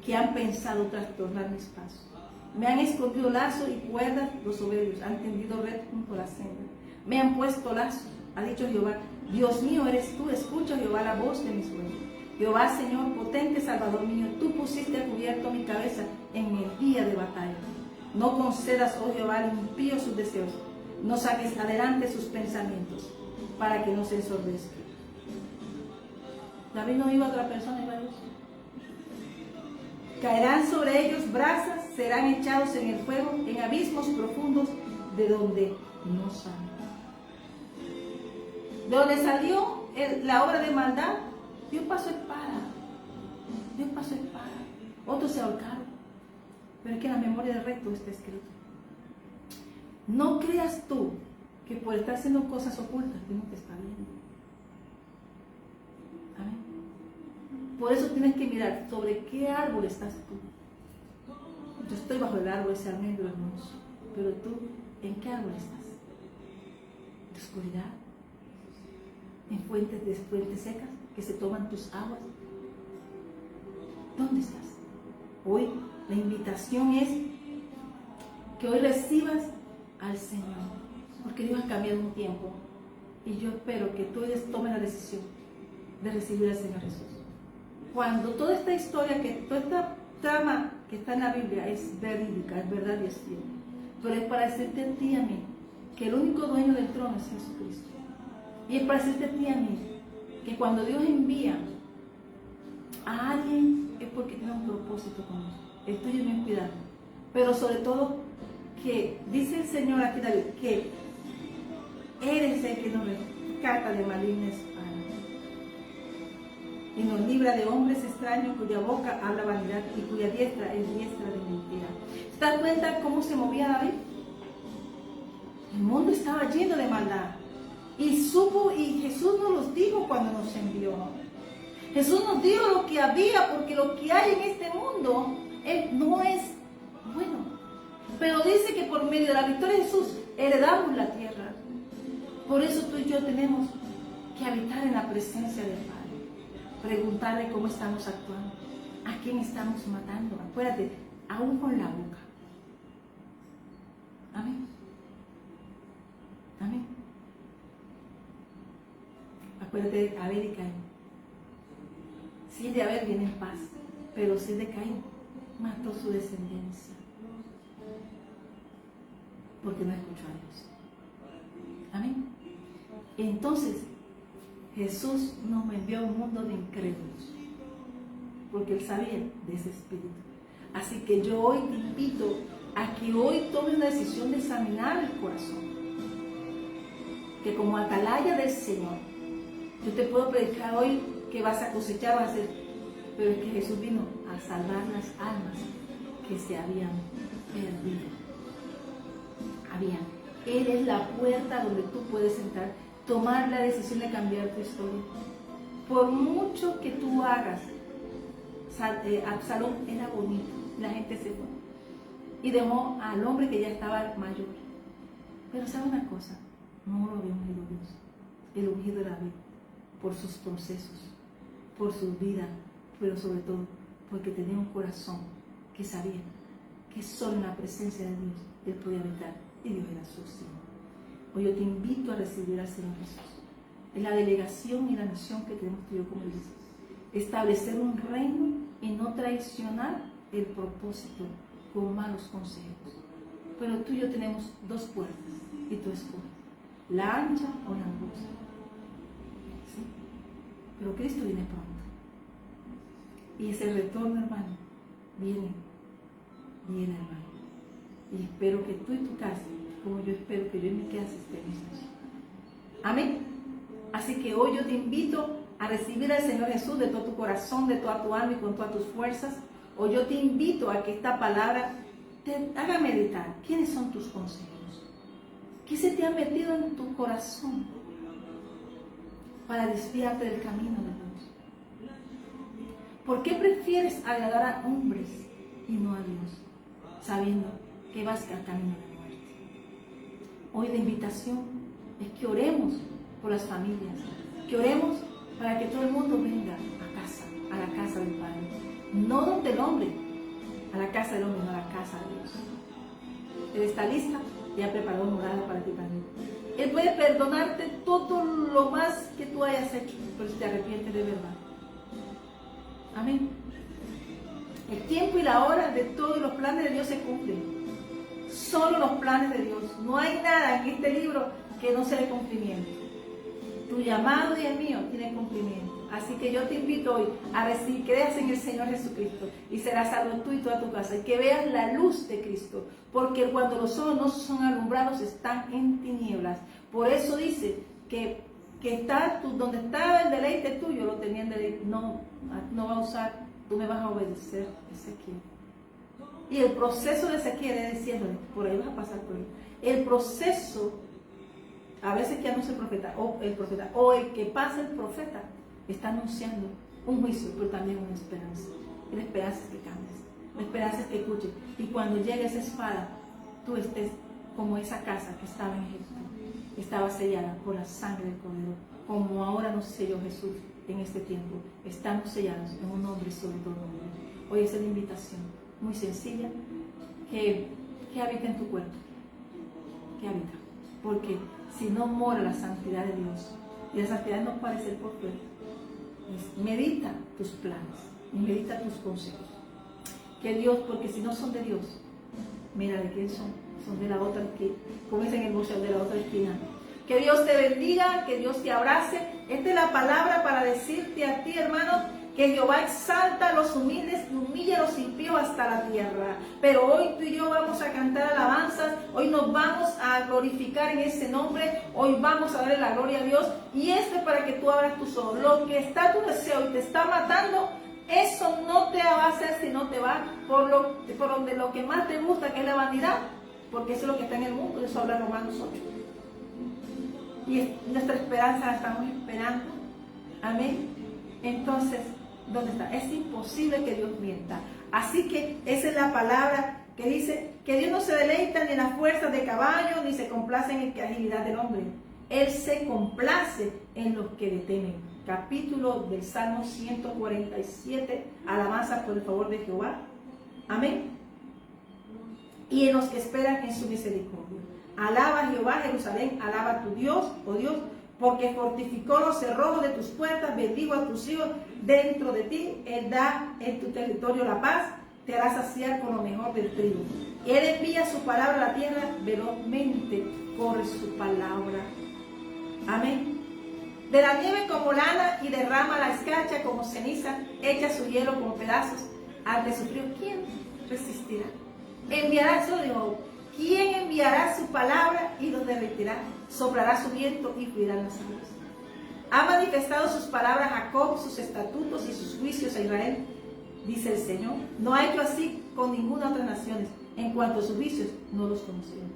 que han pensado trastornar mis pasos. Me han escondido lazo y cuerdas los soberbios, han tendido red junto a la senda. Me han puesto lazo, ha dicho Jehová. Dios mío eres tú, escucha, Jehová, la voz de mis sueños. Jehová, Señor, potente Salvador mío, tú pusiste a cubierto mi cabeza en el día de batalla. No concedas, oh Jehová, al impío sus deseos, no saques adelante sus pensamientos, para que no se ensordezca. David no iba a otra persona, iba a Dios. Caerán sobre ellos brasas, serán echados en el fuego, en abismos profundos, de donde no salen. De donde salió la obra de maldad, Dios pasó espada. Dios pasó espada. Otros se ahorcaron. Pero es que en la memoria del recto está escrito. No creas tú que por estar haciendo cosas ocultas, Dios no te está viendo. Amén. Por eso tienes que mirar sobre qué árbol estás tú. Yo estoy bajo el árbol, ese almendro hermoso. Pero tú, ¿en qué árbol estás? ¿De oscuridad? ¿En fuentes secas que se toman tus aguas? ¿Dónde estás? Hoy la invitación es que hoy recibas al Señor, porque Dios ha cambiado un tiempo y yo espero que tú tomes la decisión de recibir al Señor Jesús. Cuando toda esta historia, toda esta trama que está en la Biblia es verídica, es verdad y es fiel, pero es para decirte a ti y a mí que el único dueño del trono es Jesucristo. Y es para decirte a ti y a mí que cuando Dios envía a alguien es porque tiene un propósito con él. El tuyo no es cuidarlo. Pero sobre todo que dice el Señor aquí, David, que eres el que nos rescata de maligna espada y nos libra de hombres extraños cuya boca habla vanidad y cuya diestra es diestra de mentira. ¿Te das cuenta cómo se movía David? El mundo estaba lleno de maldad. Y Jesús nos los dijo cuando nos envió. Jesús nos dijo lo que había, porque lo que hay en este mundo no es bueno. Pero dice que por medio de la victoria de Jesús heredamos la tierra. Por eso tú y yo tenemos que habitar en la presencia del Padre. Preguntarle cómo estamos actuando, a quién estamos matando. Acuérdate, aún con la boca. Amén. Amén. Acuérdate de Abel y Caín. Si es de Abel viene en paz, pero si es de Caín, mató su descendencia. porque no escuchó a Dios. Amén. Entonces, Jesús nos envió a un mundo de incrédulos, porque Él sabía de ese espíritu. Así que yo hoy te invito a que hoy tomes una decisión de examinar el corazón. Que como atalaya del Señor, yo te puedo predicar hoy que vas a cosechar, vas a hacer, pero es que Jesús vino a salvar las almas que se habían perdido. Él es la puerta donde tú puedes entrar, tomar la decisión de cambiar tu historia. Por mucho que tú hagas, Absalón era bonito, la gente se fue y dejó al hombre que ya estaba mayor. Pero ¿sabe una cosa? No lo había ungido Dios. El ungido era Dios, por sus procesos, por su vida, pero sobre todo porque tenía un corazón que sabía que solo en la presencia de Dios Él podía habitar y Dios era su Señor. Hoy yo te invito a recibir al Señor Jesús. Es la delegación y la misión que tenemos tú y yo como iglesia. Establecer un reino y no traicionar el propósito con malos consejos. Pero tú y yo tenemos dos puertas y tú escoges, la ancha o la angosta. ¿Sí? Pero Cristo viene pronto. Y ese retorno, hermano, viene, hermano. Y espero que tú y tu casa, como yo espero que yo y mi casa estemos allí. Amén. Así que hoy yo te invito a recibir al Señor Jesús de todo tu corazón, de toda tu alma y con todas tus fuerzas. Hoy yo te invito a que esta palabra te haga meditar. ¿Quiénes son tus consejos? ¿Qué se te ha metido en tu corazón para desviarte del camino de Dios? ¿Por qué prefieres agradar a hombres y no a Dios, sabiendo que vas al camino de la muerte? Hoy la invitación es que oremos por las familias, que oremos para que todo el mundo venga a la casa del Padre, no donde el hombre, a la casa del hombre, no a la casa de Dios. Él está lista y ha preparado morada para ti también. Él puede perdonarte todo lo más que tú hayas hecho, pero si te arrepientes de verdad. Amén. El tiempo y la hora de todos los planes de Dios se cumplen. Solo los planes de Dios. No hay nada en este libro que no sea de cumplimiento. Tu llamado y el mío tiene cumplimiento. Así que yo te invito hoy a recibir, creas en el Señor Jesucristo y serás salvo tú y toda tu casa. Y que veas la luz de Cristo. Porque cuando los ojos no son alumbrados están en tinieblas. Por eso dice que está donde estaba el deleite tuyo, lo tenía en deleite. No va a usar, tú me vas a obedecer, Ezequiel. Y el proceso de Ezequiel es diciéndole, por ahí vas a pasar por él. El proceso, a veces que anuncia el profeta, o el que pasa el profeta, está anunciando un juicio, pero también una esperanza. Y la esperanza es que cambies, la esperanza es que escuches. Y cuando llegue esa espada, tú estés como esa casa que estaba en Egipto, estaba sellada por la sangre del Cordero, como ahora nos selló Jesús en este tiempo. Estamos sellados en un nombre sobre todo nombre. Hoy es la invitación muy sencilla, que habita en tu cuerpo, que habita, porque si no mora la santidad de Dios, y la santidad no puede ser por fuera, medita tus planes y medita tus consejos. Que Dios, porque si no son de Dios, mira de quién son de la otra esquina, como dicen en el museo, de la otra esquina. Que Dios te bendiga, que Dios te abrace. Esta es la palabra para decirte a ti, hermano, que Jehová exalta a los humildes y humilla a los impíos hasta la tierra. Pero hoy tú y yo vamos a cantar alabanzas, hoy nos vamos a glorificar en ese nombre, hoy vamos a darle la gloria a Dios. Y esto es para que tú abras tus ojos. Lo que está a tu deseo y te está matando, eso no te va a hacer si no te va por donde lo que más te gusta, que es la vanidad, porque eso es lo que está en el mundo. Eso habla Romanos 8. Y nuestra esperanza la estamos esperando. Amén. Entonces, ¿dónde está? Es imposible que Dios mienta. Así que esa es la palabra que dice que Dios no se deleita ni en las fuerzas de caballo, ni se complace en la agilidad del hombre. Él se complace en los que le temen. Capítulo del Salmo 147, alabanza por el favor de Jehová. Amén. Y en los que esperan en su misericordia. Alaba a Jehová, Jerusalén, alaba a tu Dios, oh Dios, porque fortificó los cerrojos de tus puertas, bendigo a tus hijos dentro de ti, Él da en tu territorio la paz, te hará saciar con lo mejor del trigo. Él envía su palabra a la tierra, velozmente corre su palabra. Amén. De la nieve como lana y derrama la escarcha como ceniza, echa su hielo como pedazos, arde su frío. ¿Quién resistirá? Enviará, eso digo, ¿quién enviará su palabra y los derretirá? Soplará su viento y fluirán las aguas. Ha manifestado sus palabras a Jacob, sus estatutos y sus juicios a Israel, dice el Señor. No ha hecho así con ninguna otra nación. En cuanto a sus vicios, no los conocieron.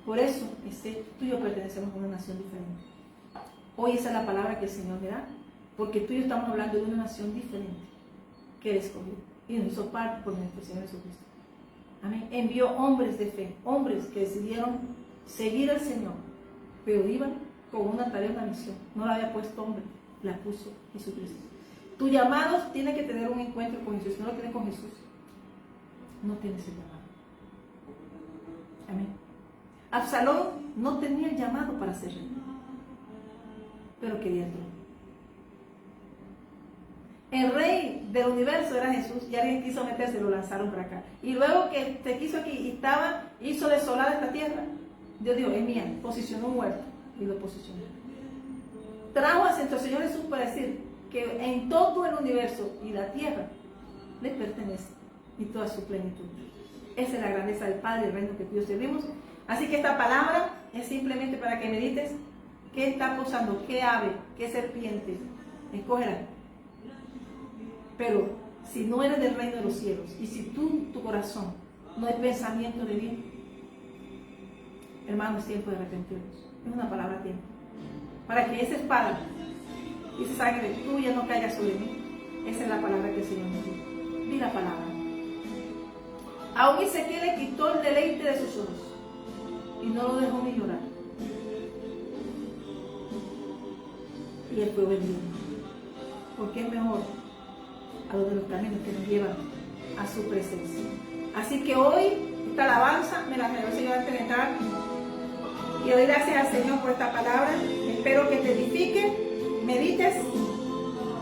Por eso, tú y yo pertenecemos a una nación diferente. Hoy esa es la palabra que el Señor me da, porque tú y yo estamos hablando de una nación diferente que Él escogió y nos hizo parte por nuestro Señor Jesucristo. Amén. Envió hombres de fe, hombres que decidieron seguir al Señor, pero iban con una tarea, una misión. No la había puesto hombre, la puso Jesucristo. Tu llamado tiene que tener un encuentro con Jesús. Si no lo tienes con Jesús, no tienes el llamado. Amén. Absalón no tenía el llamado para ser rey, pero quería el trono. El rey del universo era Jesús, y alguien quiso meterse, lo lanzaron para acá. Y luego que se quiso aquí y hizo desolada esta tierra, Dios dijo, es mía, posicionó un huerto y lo posicionó. Trajo a nuestro Señor Jesús para decir que en todo el universo y la tierra le pertenece y toda su plenitud. Esa es la grandeza del Padre, el reino que Dios servimos. Así que esta palabra es simplemente para que medites qué está posando, qué ave, qué serpiente, escógela. Pero si no eres del reino de los cielos y si tu corazón no hay pensamiento de bien, hermano, es tiempo de arrepentirnos. Es una palabra a tiempo. Para que esa espada y esa sangre tuya no caiga sobre mí. Esa es la palabra que el Señor nos dio. Di la palabra. Aún Ezequiel le quitó el deleite de sus ojos y no lo dejó ni llorar. Y él fue obediente. Porque es mejor a los de los caminos que nos llevan a su presencia. Así que hoy, esta alabanza me la regaló el Señor antes de entrar. Y doy gracias al Señor por esta palabra. Espero que te edifique, medites,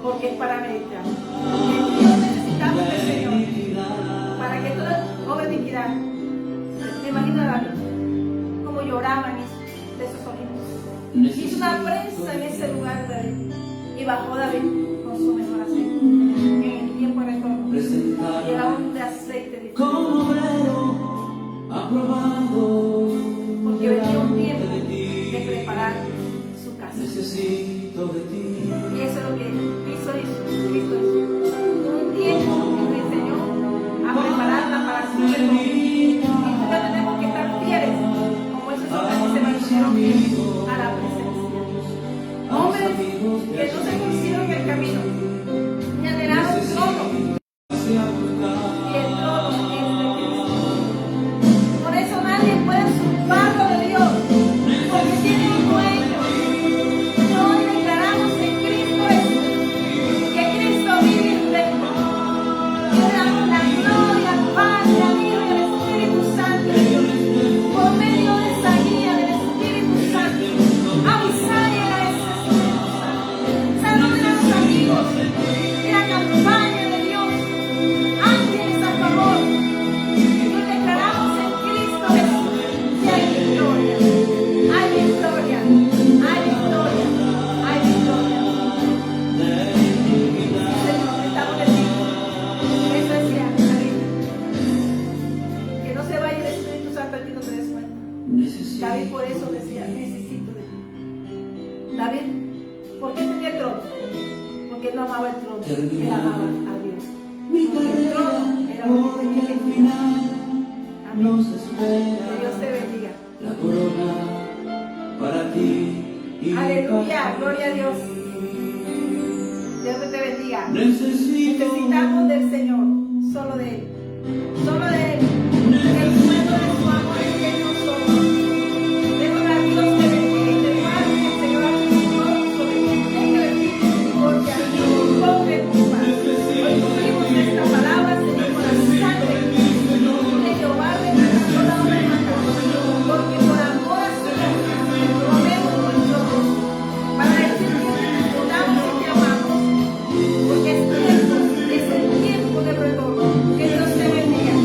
porque es para meditar. Dios necesitamos del Señor para que toda obra de iniquidad. Me imagino a David, como lloraban de esos ojitos. Hizo una prensa en ese lugar de David y bajó David con su mejor aceite. En el tiempo de retorno. Y era un de aceite diferente. Porque venía un tiempo de preparar su casa. Necesito de ti. Y eso es lo que hizo Cristo. Un tiempo que nos enseñó a prepararla para su retorno. Y tú ya tenemos que estar fieles, como esos hombres que se mantuvieron fieles a la presencia. Hombres que no se pusieron en el camino, ni anhelaron un trono. Y el trono es de Cristo. Por eso nadie puede usurparlo de Dios, porque tiene un dueño. Hoy declaramos en Cristo Jesús que Cristo vive y reina. Y le damos la gloria, Padre, al Hijo y al Espíritu Santo, por medio de esa guía del Espíritu Santo. Avisar y agradecer al Espíritu Santo. Saluden a los amigos de la campaña de Dios. Ángeles a favor. Y declaramos en Cristo Jesús que hay victoria. Hay victoria. Hay victoria. Hay victoria. Señor, estamos de ti. Eso es cierto, David. Que no se vaya el Espíritu Santo aquí no te des cuenta. David por eso decía, necesito de ti. David, ¿por qué tenía el trono? Porque él no amaba el trono, él amaba a Dios. Porque el trono era lo que tenía que cuidar. Amén. Que Dios te bendiga. La corona para ti. Aleluya, gloria a Dios. Dios te bendiga. Necesito Necesitamos del Señor, solo de Él. Solo de Él. El fuego de su amor es en nosotros. Demos a Dios que bendiga y te guarde, que el Señor haga su mano sobre ti. Tenga de ti misericordia. Ponte tu paz. Hoy cumplimos esta palabra, Señor, con la sangre de Cristo. De Jehová vendrá toda obra de maldad. Porque por amor a su nombre, promovemos nuestro rostro. Para decir que te recordamos y te amamos. Porque es el tiempo del retorno. Que Dios te bendiga.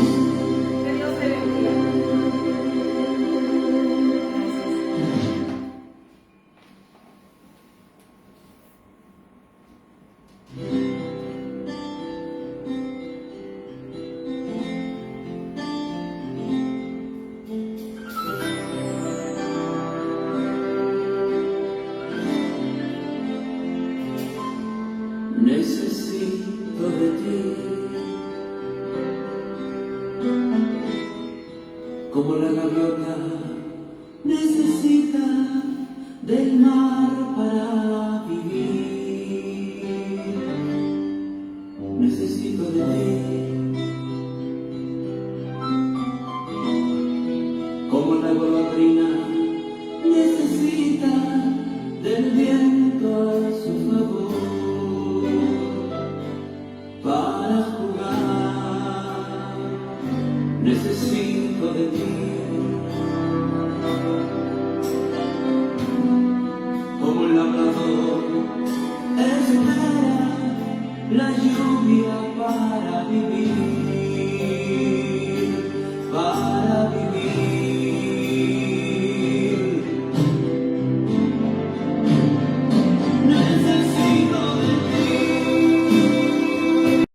la lluvia para vivir.